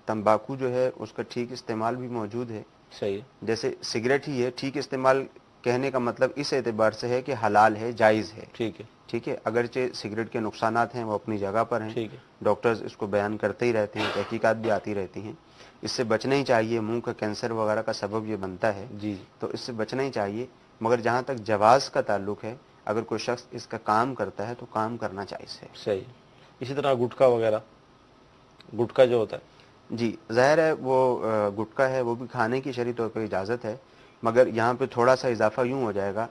تمباکو جو ہے اس کا ٹھیک استعمال بھی موجود ہے. صحیح. جیسے سگریٹ ہی ہے، ٹھیک استعمال کہنے کا مطلب اس اعتبار سے ہے کہ حلال ہے، جائز ہے. ٹھیک ہے. ٹھیک ہے. اگرچہ سگریٹ کے نقصانات ہیں وہ اپنی جگہ پر ہیں، ٹھیک ہے، ڈاکٹرز اس کو بیان کرتے ہی رہتے ہیں، تحقیقات بھی آتی رہتی ہیں. اس سے بچنا ہی چاہیے، منہ کا کینسر وغیرہ کا سبب یہ بنتا ہے. جی تو اس سے بچنا ہی چاہیے. مگر جہاں تک جواز کا تعلق ہے، اگر کوئی شخص اس کا کام کرتا ہے تو کام کرنا جائز ہے. صحیح. اسی طرح گٹکا وغیرہ، گٹکا جو ہوتا ہے، جی ظاہر ہے وہ گٹکا ہے، وہ بھی کھانے کی شرعی طور پر اجازت ہے. مگر یہاں پہ تھوڑا سا اضافہ یوں ہو جائے گا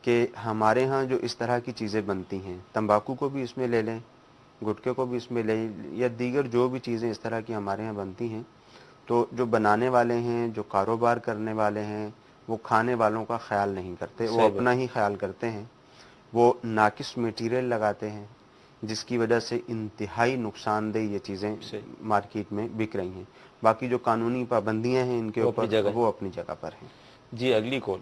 کہ ہمارے ہاں جو اس طرح کی چیزیں بنتی ہیں، تمباکو کو بھی اس میں لے لیں، گٹکے کو بھی اس میں لیں، یا دیگر جو بھی چیزیں اس طرح کی ہمارے ہاں بنتی ہیں، تو جو بنانے والے ہیں، جو کاروبار کرنے والے ہیں، وہ کھانے والوں کا خیال نہیں کرتے، وہ اپنا ہی خیال کرتے ہیں. وہ ناقص میٹیریل لگاتے ہیں جس کی وجہ سے انتہائی نقصان دہ یہ چیزیں مارکیٹ میں بک رہی ہیں. باقی جو قانونی پابندیاں ہیں ان کے اوپر وہ اپنی جگہ پر ہیں. جی اگلی کال.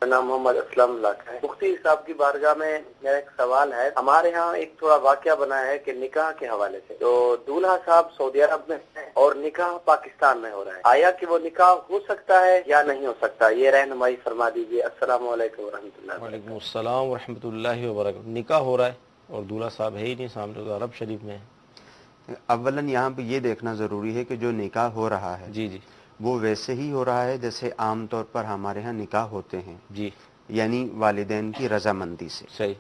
میرا نام محمد اسلم اللہ کا ہے. مفتی صاحب کی بارگاہ میں میرا ایک سوال ہے. ہمارے ہاں ایک تھوڑا واقعہ بنا ہے کہ نکاح کے حوالے سے تو دولہا صاحب سعودی عرب میں ہیں اور نکاح پاکستان میں ہو رہا ہے. آیا کہ وہ نکاح ہو سکتا ہے یا نہیں ہو سکتا، یہ رہنمائی فرما دیجیے. السلام علیکم ورحمۃ اللہ. وعلیکم السلام ورحمۃ اللہ وبرکاتہ. نکاح ہو رہا ہے اور دولہا صاحب ہے ہی نہیں سامنے، تو عرب شریف میں ہے. اولاً یہاں پہ یہ دیکھنا ضروری ہے کہ جو نکاح ہو رہا ہے جی جی وہ ویسے ہی ہو رہا ہے جیسے عام طور پر ہمارے ہاں نکاح ہوتے ہیں. جی یعنی والدین کی رضامندی سے. صحیح.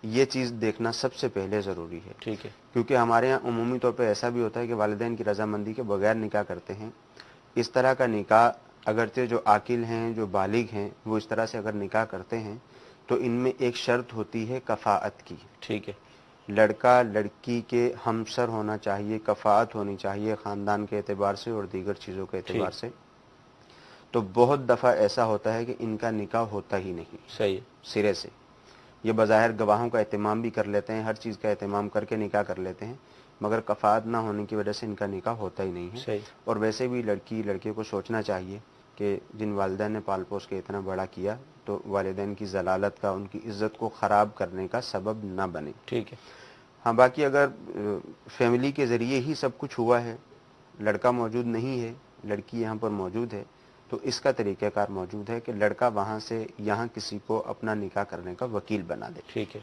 یہ چیز دیکھنا سب سے پہلے ضروری ہے. ٹھیک ہے. کیونکہ ہمارے ہاں عمومی طور پہ ایسا بھی ہوتا ہے کہ والدین کی رضامندی کے بغیر نکاح کرتے ہیں. اس طرح کا نکاح اگرچہ جو عاقل ہیں، جو بالغ ہیں، وہ اس طرح سے اگر نکاح کرتے ہیں تو ان میں ایک شرط ہوتی ہے کفاءت کی. ٹھیک ہے. لڑکا لڑکی کے ہمسر ہونا چاہیے، کفاءت ہونی چاہیے خاندان کے اعتبار سے اور دیگر چیزوں کے اعتبار سے. تو بہت دفعہ ایسا ہوتا ہے کہ ان کا نکاح ہوتا ہی نہیں. صحیح. سرے سے یہ بظاہر گواہوں کا اہتمام بھی کر لیتے ہیں، ہر چیز کا اہتمام کر کے نکاح کر لیتے ہیں، مگر کفاءت نہ ہونے کی وجہ سے ان کا نکاح ہوتا ہی نہیں ہے. صحیح. اور ویسے بھی لڑکی لڑکے کو سوچنا چاہیے کہ جن والدین نے پال پوس کے اتنا بڑا کیا تو والدین کی ضلالت کا، ان کی عزت کو خراب کرنے کا سبب نہ بنے. ٹھیک ہے. ہاں باقی اگر فیملی کے ذریعے ہی سب کچھ ہوا ہے، لڑکا موجود نہیں ہے، لڑکی یہاں پر موجود ہے، تو اس کا طریقہ کار موجود ہے کہ لڑکا وہاں سے یہاں کسی کو اپنا نکاح کرنے کا وکیل بنا دے. ٹھیک ہے.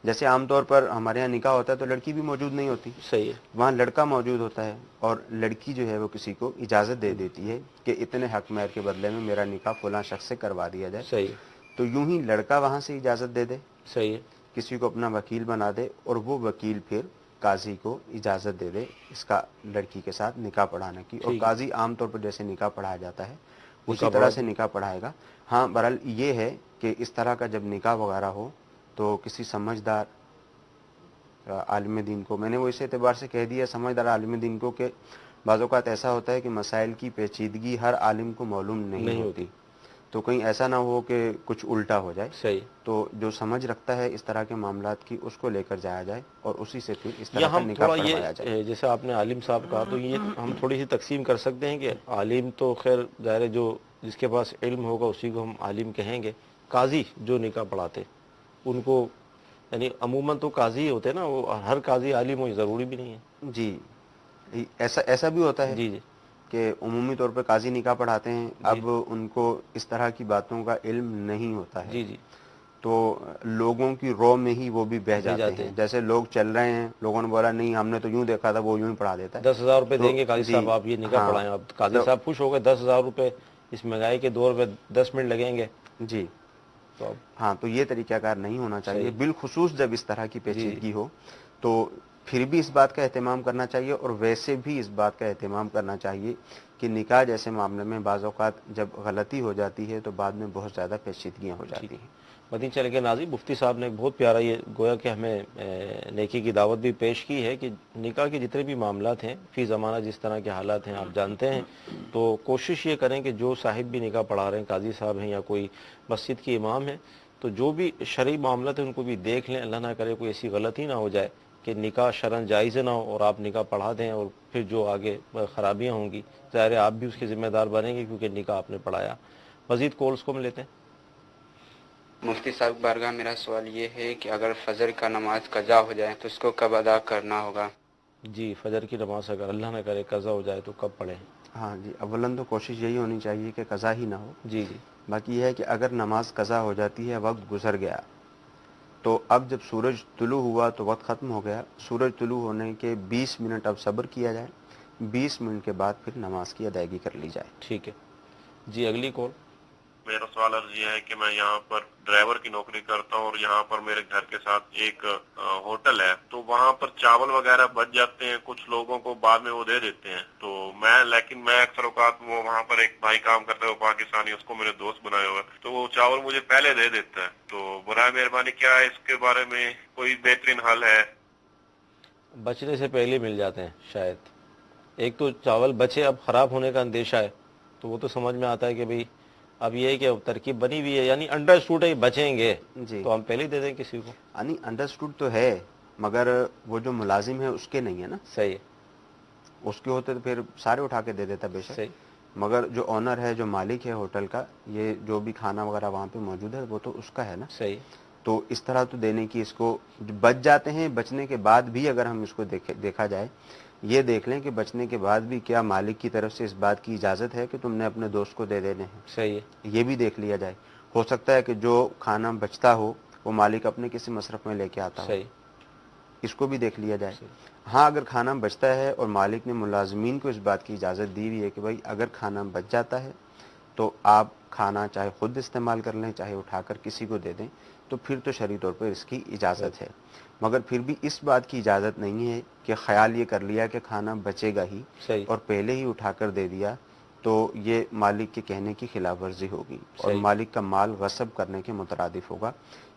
جیسے عام طور پر ہمارے یہاں نکاح ہوتا ہے تو لڑکی بھی موجود نہیں ہوتی، صحیح ہے. وہاں لڑکا موجود ہوتا ہے اور لڑکی جو ہے وہ کسی کو اجازت دے دیتی ہے کہ اتنے حق مہر کے بدلے میں میرا نکاح فلاں شخص سے کروا دیا جائے. صحیح ہے. تو یوں ہی لڑکا وہاں سے اجازت دے دے، صحیح ہے. کسی کو اپنا وکیل بنا دے اور وہ وکیل پھر قاضی کو اجازت دے دے اس کا لڑکی کے ساتھ نکاح پڑھانے کی. اور قاضی عام طور پر جیسے نکاح پڑھایا جاتا ہے اسی طرح سے نکاح پڑھائے گا. ہاں بہرحال یہ ہے کہ اس طرح کا جب نکاح وغیرہ ہو تو کسی سمجھدار عالم دین کو، میں نے وہ اس اعتبار سے کہہ دیا سمجھدار عالم دین کو کہ بعض اوقات ایسا ہوتا ہے کہ مسائل کی پیچیدگی ہر عالم کو معلوم نہیں ہوتی، تو کہیں ایسا نہ ہو کہ کچھ الٹا ہو جائے. صحیح. تو جو سمجھ رکھتا ہے اس طرح کے معاملات کی اس کو لے کر جایا جائے اور اسی سے پھر اس طرح کا نکاح پڑھوایا جائے. یہ جیسے آپ نے عالم صاحب کہا تو یہ ہم تھوڑی سی تقسیم کر سکتے ہیں کہ عالم تو خیر ظاہر ہے جو جس کے پاس علم ہوگا اسی کو ہم عالم کہیں گے. قاضی جو نکاح پڑھاتے ان کو یعنی عموماً تو قاضی ہوتے ہیں نا، وہ ہر قاضی عالم ہو ضروری بھی نہیں ہے. جی ایسا بھی ہوتا ہے. جی جی. کہ عمومی طور پہ قاضی نکاح پڑھاتے ہیں، اب ان کو اس طرح کی باتوں کا علم نہیں ہوتا ہے. جی جی. تو لوگوں کی رو میں ہی وہ بھی بہہ جاتے ہیں. جیسے لوگ چل رہے ہیں، لوگوں نے بولا نہیں ہم نے تو یوں دیکھا تھا، وہ یوں ہی پڑھا دیتا ہے. 10,000 روپے دیں گے قاضی صاحب آپ یہ نکاح پڑھائیں. اب قاضی صاحب خوش ہو گئے، 10,000 روپے اس مہنگائی کے دور میں 10 منٹ لگیں گے. جی ہاں تو یہ طریقہ کار نہیں ہونا چاہیے. بالخصوص جب اس طرح کی پیچیدگی ہو تو پھر بھی اس بات کا اہتمام کرنا چاہیے اور ویسے بھی اس بات کا اہتمام کرنا چاہیے کہ نکاح جیسے معاملے میں بعض اوقات جب غلطی ہو جاتی ہے تو بعد میں بہت زیادہ پیچیدگیاں ہو جاتی ہیں. مدین چلے کے ناظرین، مفتی صاحب نے ایک بہت پیارا یہ گویا کہ ہمیں نیکی کی دعوت بھی پیش کی ہے کہ نکاح کے جتنے بھی معاملات ہیں فی زمانہ جس طرح کے حالات ہیں آپ جانتے ہیں، تو کوشش یہ کریں کہ جو صاحب بھی نکاح پڑھا رہے ہیں، قاضی صاحب ہیں یا کوئی مسجد کے امام ہیں، تو جو بھی شرعی معاملات ہیں ان کو بھی دیکھ لیں. اللہ نہ کرے کوئی ایسی غلطی نہ ہو جائے کہ نکاح شرعاً جائز نہ ہو اور آپ نکاح پڑھا دیں اور پھر جو آگے خرابیاں ہوں گی ظاہر ہے آپ بھی اس کے ذمہ دار بنیں گے کیونکہ نکاح آپ نے پڑھایا. مزید کالز کو ہم لیتے ہیں. مفتی صاحب بارگاہ میرا سوال یہ ہے کہ اگر فجر کا نماز قضا ہو جائے تو اس کو کب ادا کرنا ہوگا؟ جی فجر کی نماز اگر اللہ نہ کرے قضا ہو جائے تو کب پڑھیں؟ ہاں جی اولاً تو کوشش یہی ہونی چاہیے کہ قضا ہی نہ ہو. جی جی. باقی یہ ہے کہ اگر نماز قضا ہو جاتی ہے، وقت گزر گیا، تو اب جب سورج طلوع ہوا تو وقت ختم ہو گیا. سورج طلوع ہونے کے 20 منٹ اب صبر کیا جائے، 20 منٹ کے بعد پھر نماز کی ادائیگی کر لی جائے. ٹھیک ہے جی. اگلی کال. میرا سوال عرض یہ ہے کہ میں یہاں پر ڈرائیور کی نوکری کرتا ہوں اور یہاں پر میرے گھر کے ساتھ ایک ہوٹل ہے، تو وہاں پر چاول وغیرہ بچ جاتے ہیں، کچھ لوگوں کو بعد میں وہ دے دیتے ہیں. تو لیکن میں اکثر اوقات وہ وہاں پر ایک بھائی کام کرتا ہے وہ پاکستانی، اس کو میرے دوست بنایا ہوا ہے، تو وہ چاول مجھے پہلے دے دیتا ہے. تو برائے مہربانی کیا اس کے بارے میں کوئی بہترین حل ہے؟ بچنے سے پہلے مل جاتے ہیں شاید. ایک تو چاول بچے اب خراب ہونے کا اندیشہ ہے تو وہ تو سمجھ میں آتا ہے کہ بھئی اب یہ ہے کہ ترکیب بنی ہوئی ہے، یعنی انڈرسٹوڈ ہے بچیں گے تو ہم پہلے ہی دے دیں کسی کو. یعنی انڈرسٹوڈ تو ہے مگر وہ جو ملازم ہے اس کے نہیں ہے نا. صحیح. اس کے ہوتے تو پھر سارے اٹھا کے دے دیتا بے شک. صحیح. مگر جو آنر ہے، جو مالک ہے ہوٹل کا، یہ جو بھی کھانا وغیرہ وہاں پہ موجود ہے وہ تو اس کا ہے نا. صحیح. تو اس طرح تو دینے کی، اس کو بچ جاتے ہیں، بچنے کے بعد بھی اگر ہم اس کو دیکھا جائے، یہ دیکھ لیں کہ بچنے کے بعد بھی کیا مالک کی طرف سے اس بات کی اجازت ہے کہ تم نے اپنے دوست کو دے دینے ہیں. صحیح ہے. یہ بھی دیکھ لیا جائے. ہو سکتا ہے کہ جو کھانا بچتا ہو وہ مالک اپنے کسی مصرف میں لے کے آتا ہو. صحیح. اس کو بھی دیکھ لیا جائے. ہاں اگر کھانا بچتا ہے اور مالک نے ملازمین کو اس بات کی اجازت دی ہوئی ہے کہ بھائی اگر کھانا بچ جاتا ہے تو آپ کھانا چاہے خود استعمال کر لیں چاہے اٹھا کر کسی کو دے دیں، تو پھر تو شرعی طور پر اس کی اجازت ہے. مگر پھر بھی اس بات کی اجازت نہیں ہے کہ خیال یہ کر لیا کہ کھانا بچے گا ہی اور پہلے ہی اٹھا کر دے دیا، تو یہ مالک کے کہنے کی خلاف ورزی ہوگی اور مالک کا مال غصب کرنے کے مترادف ہوگا.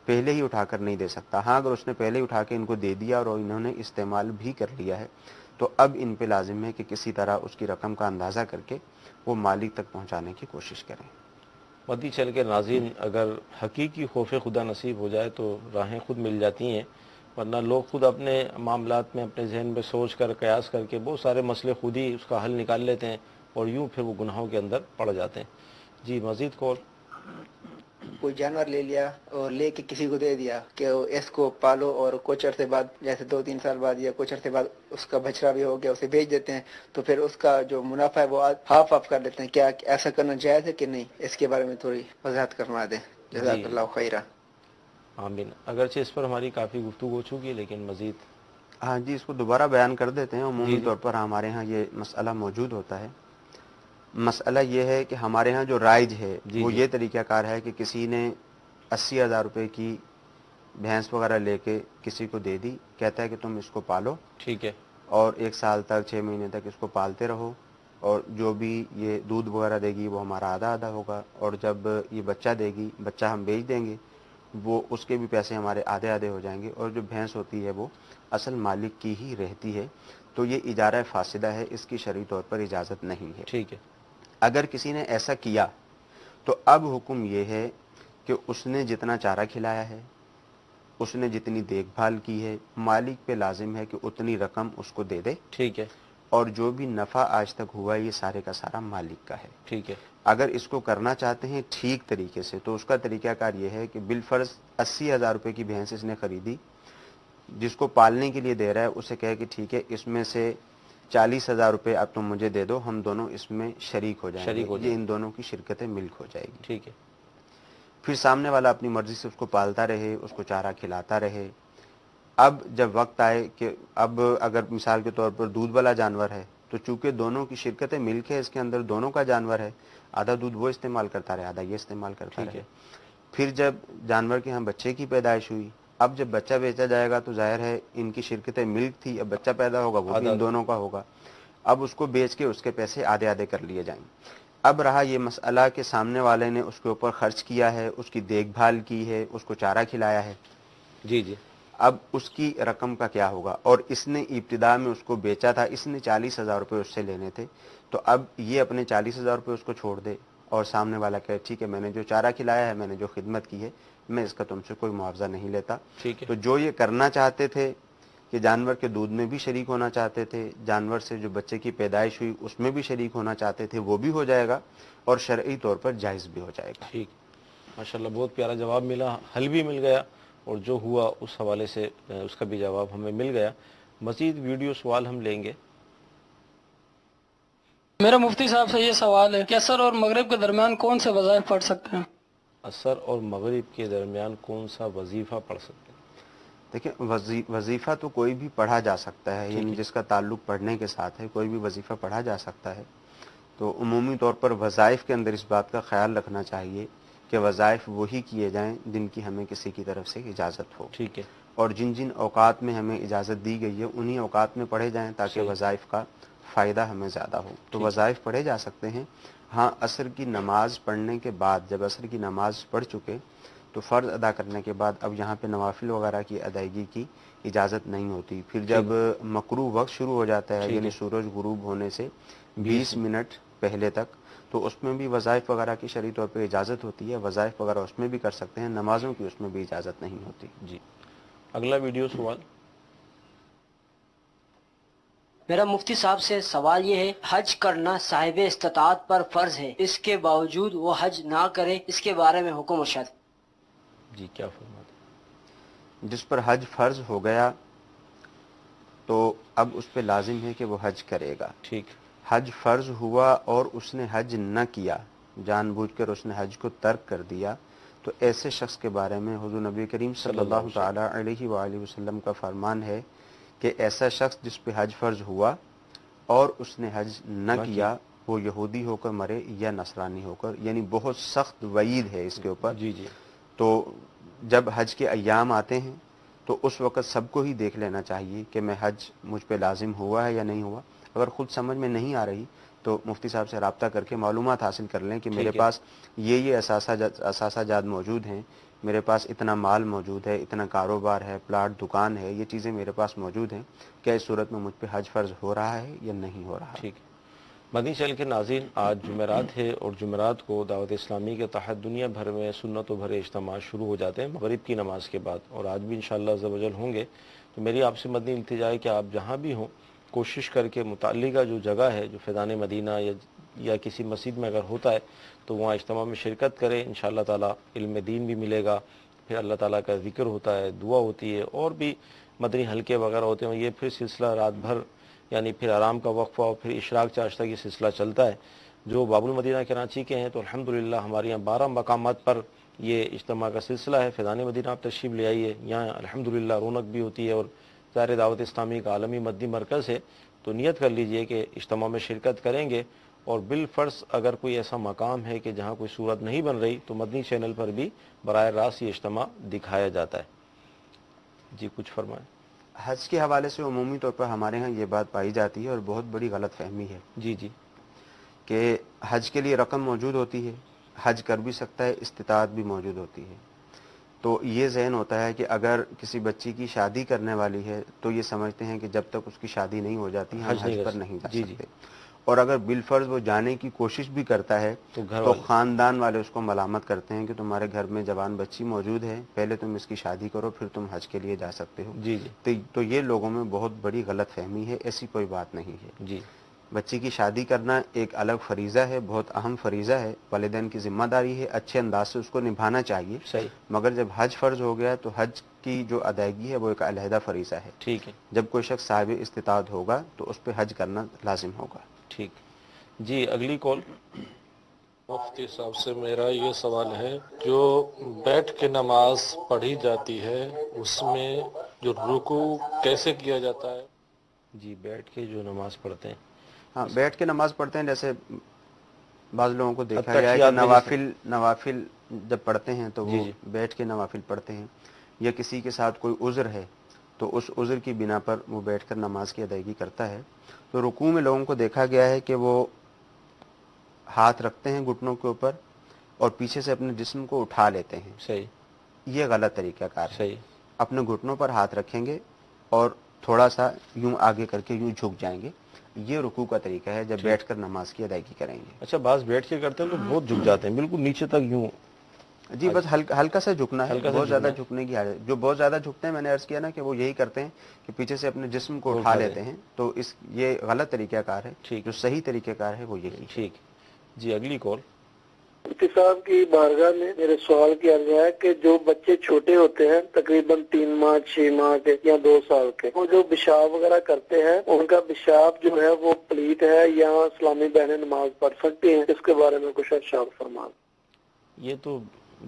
پہلے ہی اٹھا کر نہیں دے سکتا. ہاں اگر اس نے پہلے ہی اٹھا کے ان کو دے دیا اور انہوں نے استعمال بھی کر لیا ہے تو اب ان پہ لازم ہے کہ کسی طرح اس کی رقم کا اندازہ کر کے وہ مالک تک پہنچانے کی کوشش کریں. مدی چل کے ناظرین، اگر حقیقی خوف خدا نصیب ہو جائے تو راہیں خود مل جاتی ہیں، ورنہ لوگ خود اپنے معاملات میں اپنے ذہن میں سوچ کر قیاس کر کے بہت سارے مسئلے خود ہی اس کا حل نکال لیتے ہیں. اور یوں پھر وہ گناہوں کے اندر پڑ جاتے ہیں. جی مزید کال. کوئی جانور لے لیا اور لے کے کسی کو دے دیا کہ اس کو پالو اور کچھ عرصے بعد جیسے 2-3 سال بعد یا کچھ عرصے بعد اس کا بچڑا بھی ہو گیا اسے بیچ دیتے ہیں تو پھر اس کا جو منافع ہے وہ ہاف آف کر دیتے ہیں. کیا ایسا کرنا جائز ہے کہ نہیں؟ اس کے بارے میں تھوڑی وضاحت کروا دیں. جزاک اللہ خیرہ. آمین. اگرچہ اس پر ہماری کافی گفتگو ہو چکی ہے لیکن مزید. ہاں جی اس کو دوبارہ بیان کر دیتے ہیں. عمومی طور پر ہمارے ہاں یہ مسئلہ موجود ہوتا ہے. مسئلہ یہ ہے کہ ہمارے ہاں جو رائج ہے وہ یہ طریقہ کار ہے کہ کسی نے 80,000 روپے کی بھینس وغیرہ لے کے کسی کو دے دی, کہتا ہے کہ تم اس کو پالو, ٹھیک ہے, اور 1 سال تک 6 مہینے تک اس کو پالتے رہو, اور جو بھی یہ دودھ وغیرہ دے گی وہ ہمارا آدھا ہوگا, اور جب یہ بچہ دے گی بچہ ہم بیچ دیں گے, وہ اس کے بھی پیسے ہمارے آدھے ہو جائیں گے, اور جو بھینس ہوتی ہے وہ اصل مالک کی ہی رہتی ہے. تو یہ اجارہ فاسدہ ہے, اس کی شرعی طور پر اجازت نہیں ہے. ٹھیک ہے. اگر کسی نے ایسا کیا تو اب حکم یہ ہے کہ اس نے جتنا چارہ کھلایا ہے, اس نے جتنی دیکھ بھال کی ہے, مالک پہ لازم ہے کہ اتنی رقم اس کو دے دے. ٹھیک ہے. اور جو بھی نفع آج تک ہوا یہ سارے کا سارا مالک کا ہے. ٹھیک ہے. اگر اس کو کرنا چاہتے ہیں ٹھیک طریقے سے تو اس کا طریقہ کار یہ ہے کہ بالفرض 80,000 روپے کی بھینس اس نے خریدی, جس کو پالنے کے لیے دے رہا ہے اسے کہے کہ ٹھیک ہے اس میں سے 40,000 روپے اب تم مجھے دے دو, ہم دونوں اس میں شریک ہو جائیں گے, یہ ان دونوں کی شرکت ملک ہو جائے گی. ٹھیک ہے. پھر سامنے والا اپنی مرضی سے اس کو پالتا رہے, اس کو چارہ کھلاتا رہے. اب جب وقت آئے کہ اب اگر مثال کے طور پر دودھ والا جانور ہے تو چونکہ دونوں کی شرکت ملک ہے, اس کے اندر دونوں کا جانور ہے, آدھا دودھ وہ استعمال کرتا رہے, آدھا یہ استعمال کرتا رہے. پھر جب جانور کے ہاں بچے کی پیدائش ہوئی, اب جب بچہ بیچا جائے گا تو ظاہر ہے ان کی شرکت ملک تھی, اب بچہ پیدا ہوگا وہ بھی ان دونوں کا ہوگا. اب اس کو بیچ کے اس کے پیسے آدھے کر لیے جائیں. اب رہا یہ مسئلہ کہ سامنے والے نے اس کے اوپر خرچ کیا ہے, اس کی دیکھ بھال کی ہے, اس کو چارہ کھلایا ہے. جی جی. اب اس کی رقم کا کیا ہوگا؟ اور اس نے ابتدا میں اس کو بیچا تھا, اس نے 40,000 روپے اس سے لینے تھے, تو اب یہ اپنے 40,000 روپے اس کو چھوڑ دے اور سامنے والا کہے ٹھیک ہے میں نے جو چارہ کھلایا ہے, میں نے جو خدمت کی ہے, میں اس کا تم سے کوئی معاوضہ نہیں لیتا. تو جو یہ کرنا چاہتے تھے کہ جانور کے دودھ میں بھی شریک ہونا چاہتے تھے, جانور سے جو بچے کی پیدائش ہوئی اس میں بھی شریک ہونا چاہتے تھے, وہ بھی ہو جائے گا اور شرعی طور پر جائز بھی ہو جائے گا. ٹھیک, ماشاءاللہ بہت پیارا جواب ملا, حل بھی مل گیا, اور جو ہوا اس حوالے سے اس کا بھی جواب ہمیں مل گیا. مزید ویڈیو سوال ہم لیں گے. میرا مفتی صاحب سے یہ سوال ہے کہ عصر اور مغرب کے درمیان کون سے وظائف پڑھ سکتے ہیں؟ عصر اور مغرب کے درمیان کون سا وظیفہ پڑھ سکتے ہیں؟ دیکھیں وظیفہ تو کوئی بھی پڑھا جا سکتا ہے, یعنی جس کا تعلق پڑھنے کے ساتھ ہے کوئی بھی وظیفہ پڑھا جا سکتا ہے. تو عمومی طور پر وظائف کے اندر اس بات کا خیال رکھنا چاہیے کہ وظائف وہی کیے جائیں جن کی ہمیں کسی کی طرف سے اجازت ہو. ٹھیک ہے. اور جن جن اوقات میں ہمیں اجازت دی گئی ہے انہی اوقات میں پڑھے جائیں تاکہ وظائف کا فائدہ ہمیں زیادہ ہو. تو وظائف پڑھے جا سکتے ہیں. ہاں عصر کی نماز پڑھنے کے بعد, جب عصر کی نماز پڑھ چکے تو فرض ادا کرنے کے بعد اب یہاں پہ نوافل وغیرہ کی ادائیگی کی اجازت نہیں ہوتی. پھر جب مکروہ وقت شروع ہو جاتا ہے, یعنی سورج غروب ہونے سے 20 منٹ پہلے تک, تو اس میں بھی وظائف وغیرہ کی شرعی طور پہ اجازت ہوتی ہے. وظائف وغیرہ اس میں بھی کر سکتے ہیں, نمازوں کی اس میں بھی اجازت نہیں ہوتی. جی. اگلا ویڈیو سوال. میرا مفتی صاحب سے سوال یہ ہے, حج کرنا صاحب استطاعت پر فرض ہے, اس کے باوجود وہ حج نہ کرے, اس کے بارے میں حکم ارشاد. جی کیا فرماتے؟ جس پر حج فرض ہو گیا تو اب اس پہ لازم ہے کہ وہ حج کرے گا. ٹھیک. حج فرض ہوا اور اس نے حج نہ کیا, جان بوجھ کر اس نے حج کو ترک کر دیا, تو ایسے شخص کے بارے میں حضور نبی کریم صلی اللہ تعالی علیہ وآلہ وسلم کا فرمان ہے کہ ایسا شخص جس پہ حج فرض ہوا اور اس نے حج نہ کیا, وہ یہودی ہو کر مرے یا نصرانی ہو کر, یعنی بہت سخت وعید ہے اس کے اوپر. جی جی. تو جب حج کے ایام آتے ہیں تو اس وقت سب کو ہی دیکھ لینا چاہیے کہ میں حج مجھ پہ لازم ہوا ہے یا نہیں ہوا. اگر خود سمجھ میں نہیں آ رہی تو مفتی صاحب سے رابطہ کر کے معلومات حاصل کر لیں کہ میرے پاس یہ اثاثہ جات موجود ہیں, میرے پاس اتنا مال موجود ہے, اتنا کاروبار ہے, پلاٹ دکان ہے, یہ چیزیں میرے پاس موجود ہیں, کیا اس صورت میں مجھ پہ حج فرض ہو رہا ہے یا نہیں ہو رہا. ٹھیک. مدنی چینل کے ناظرین, آج جمعرات ہے اور جمعرات کو دعوت اسلامی کے تحت دنیا بھر میں سنتوں بھرے اجتماع شروع ہو جاتے ہیں مغرب کی نماز کے بعد, اور آج بھی انشاءاللہ عز و جل ہوں گے. تو میری آپ سے مدنی التجا ہے کہ آپ جہاں بھی ہوں کوشش کر کے متعلقہ جو جگہ ہے, جو فیضان مدینہ یا یا کسی مسجد میں اگر ہوتا ہے تو وہاں اجتماع میں شرکت کرے، انشاءاللہ تعالی علم دین بھی ملے گا، پھر اللہ تعالیٰ کا ذکر ہوتا ہے، دعا ہوتی ہے، اور بھی مدنی حلقے وغیرہ ہوتے ہیں. یہ پھر سلسلہ رات بھر یعنی پھر آرام کا وقفہ اور پھر اشراق چاشت تک یہ سلسلہ چلتا ہے. جو باب المدینہ کراچی کے ہیں تو الحمدللہ ہمارے یہاں 12 مقامات پر یہ اجتماع کا سلسلہ ہے. فیضان مدینہ آپ تشریف لے آئیے، یہاں الحمدللہ رونق بھی ہوتی ہے، اور ظاہر دعوت اسلامی کا عالمی مدنی مرکز ہے، تو نیت کر لیجئے کہ اجتماع میں شرکت کریں گے. اور بالفرض اگر کوئی ایسا مقام ہے کہ جہاں کوئی صورت نہیں بن رہی تو مدنی چینل پر بھی براہ راست یہ اجتماع دکھایا جاتا ہے. جی کچھ فرمائیں. حج کے حوالے سے عمومی طور پر ہمارے ہاں یہ بات پائی جاتی ہے اور بہت بڑی غلط فہمی ہے. جی جی. کہ حج کے لیے رقم موجود ہوتی ہے، حج کر بھی سکتا ہے، استطاعت بھی موجود ہوتی ہے. تو یہ ذہن ہوتا ہے کہ اگر کسی بچی کی شادی کرنے والی ہے تو یہ سمجھتے ہیں کہ جب تک اس کی شادی نہیں ہو جاتی ہم حج پر نہیں جا سکتے. اور اگر بالفرض وہ جانے کی کوشش بھی کرتا ہے تو خاندان والے اس کو ملامت کرتے ہیں کہ تمہارے گھر میں جوان بچی موجود ہے، پہلے تم اس کی شادی کرو پھر تم حج کے لیے جا سکتے ہو. جی جی. تو یہ لوگوں میں بہت بڑی غلط فہمی ہے، ایسی کوئی بات نہیں ہے. جی. بچی کی شادی کرنا ایک الگ فریضہ ہے، بہت اہم فریضہ ہے، والدین کی ذمہ داری ہے، اچھے انداز سے اس کو نبھانا چاہیے. صحیح. مگر جب حج فرض ہو گیا تو حج کی جو ادائیگی ہے وہ ایک علیحدہ فریضہ ہے. ٹھیک ہے. جب کوئی شخص صاحب استطاعت ہوگا تو اس پہ حج کرنا لازم ہوگا. ٹھیک. جی اگلی کال. مفتی صاحب سے میرا یہ سوال ہے، جو بیٹھ کے نماز پڑھی جاتی ہے اس میں جو رکوع کیسے کیا جاتا ہے؟ جی بیٹھ کے جو نماز پڑھتے ہیں. ہاں بیٹھ کے نماز پڑھتے ہیں، جیسے بعض لوگوں کو دیکھا گیا ہے کہ نوافل جب پڑھتے ہیں تو وہ بیٹھ کے نوافل پڑھتے ہیں، یا کسی کے ساتھ کوئی عذر ہے تو اس عذر کی بنا پر وہ بیٹھ کر نماز کی ادائیگی کرتا ہے. تو رکوع میں لوگوں کو دیکھا گیا ہے کہ وہ ہاتھ رکھتے ہیں گھٹنوں کے اوپر اور پیچھے سے اپنے جسم کو اٹھا لیتے ہیں. صحیح. یہ غلط طریقہ کار ہے. صحیح. اپنے گھٹنوں پر ہاتھ رکھیں گے اور تھوڑا سا یوں آگے کر کے یوں جھک جائیں گے. یہ رکوع کا طریقہ ہے جب بیٹھ کر نماز کی ادائیگی کریں گے. اچھا بعض بیٹھ کے کرتے ہیں تو بہت جھک جاتے ہیں، بالکل نیچے تک یوں. جی بس ہلکا سا جھکنا ہے، بہت زیادہ جھکنے کی حاجت. جو بہت زیادہ جھکتے ہیں میں نے عرض کیا نا کہ وہ یہی کرتے ہیں کہ پیچھے سے اپنے جسم کو اٹھا لیتے ہیں، تو یہ غلط طریقہ کار ہے. جو صحیح طریقہ کار ہے وہ یہی. ٹھیک. جی اگلی کال. مفتی صاحب کی بارگاہ میں میرے سوال کی عرض ہے کہ جو بچے چھوٹے ہوتے ہیں تقریباً 3 ماہ 6 ماہ کے یا 2 سال کے، وہ جو پیشاب وغیرہ کرتے ہیں ان کا پیشاب جو ہے وہ پلیت ہے یا اسلامی بہنیں نماز پڑھ سکتی ہیں؟ اس کے بارے میں کچھ ارشاد فرمائیں. یہ تو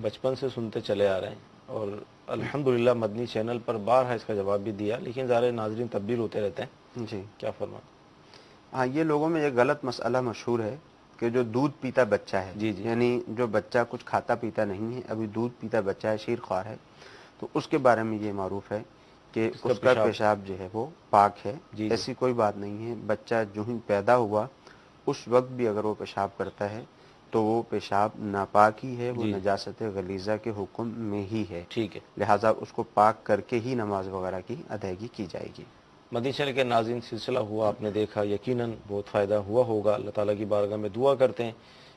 بچپن سے سنتے چلے آ رہے ہیں اور الحمدللہ مدنی چینل پر بارہا اس کا جواب بھی دیا، لیکن ظاہر ناظرین تبدیل ہوتے رہتے ہیں. جی کیا فرمائیں؟ ہاں یہ لوگوں میں ایک غلط مسئلہ مشہور ہے کہ جو دودھ پیتا بچہ ہے، یعنی جو بچہ کچھ کھاتا پیتا نہیں ہے، ابھی دودھ پیتا بچہ ہے، شیر خوار ہے، تو اس کے بارے میں یہ معروف ہے کہ اس کا پیشاب جو ہے وہ پاک ہے. ایسی کوئی بات نہیں ہے. بچہ جو ہی پیدا ہوا اس وقت بھی اگر وہ پیشاب کرتا ہے تو وہ پیشاب ناپاک ہی ہے، وہ نجاست غلیظہ کے حکم میں ہی ہے. ٹھیک ہے. لہٰذا اس کو پاک کر کے ہی نماز وغیرہ کی ادائیگی کی جائے گی. مدنی چینل کے ناظرین سلسلہ ہوا، آپ نے دیکھا، یقیناً بہت فائدہ ہوا ہوگا. اللہ تعالیٰ کی بارگاہ میں دعا کرتے ہیں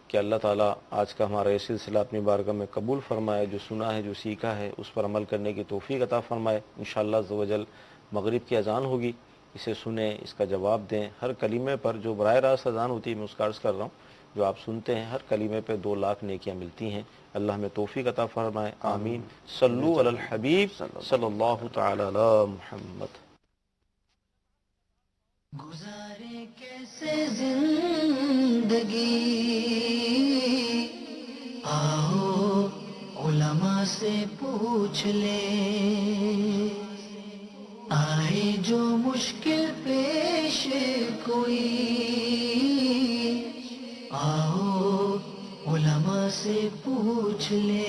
کہ اللہ تعالیٰ آج کا ہمارا یہ سلسلہ اپنی بارگاہ میں قبول فرمائے. جو سنا ہے، جو سیکھا ہے، اس پر عمل کرنے کی توفیق عطا فرمائے. انشاءاللہ عز و جل مغرب کی اذان ہوگی، اسے سنیں، اس کا جواب دیں. ہر کلمے پر جو براہ راست اذان ہوتی ہے، میں اس کا عرض کر رہا ہوں، جو آپ سنتے ہیں ہر کلمے پہ 2 لاکھ نیکیاں ملتی ہیں. اللہ ہمیں توفیق عطا فرمائے. آمین. صلو علی الحبیب صلی اللہ تعالی علی محمد. گزارے کیسے زندگی، آؤ علماء سے پوچھ لے، آئے جو مشکل پیش کوئی، آؤ علماء سے پوچھ لے.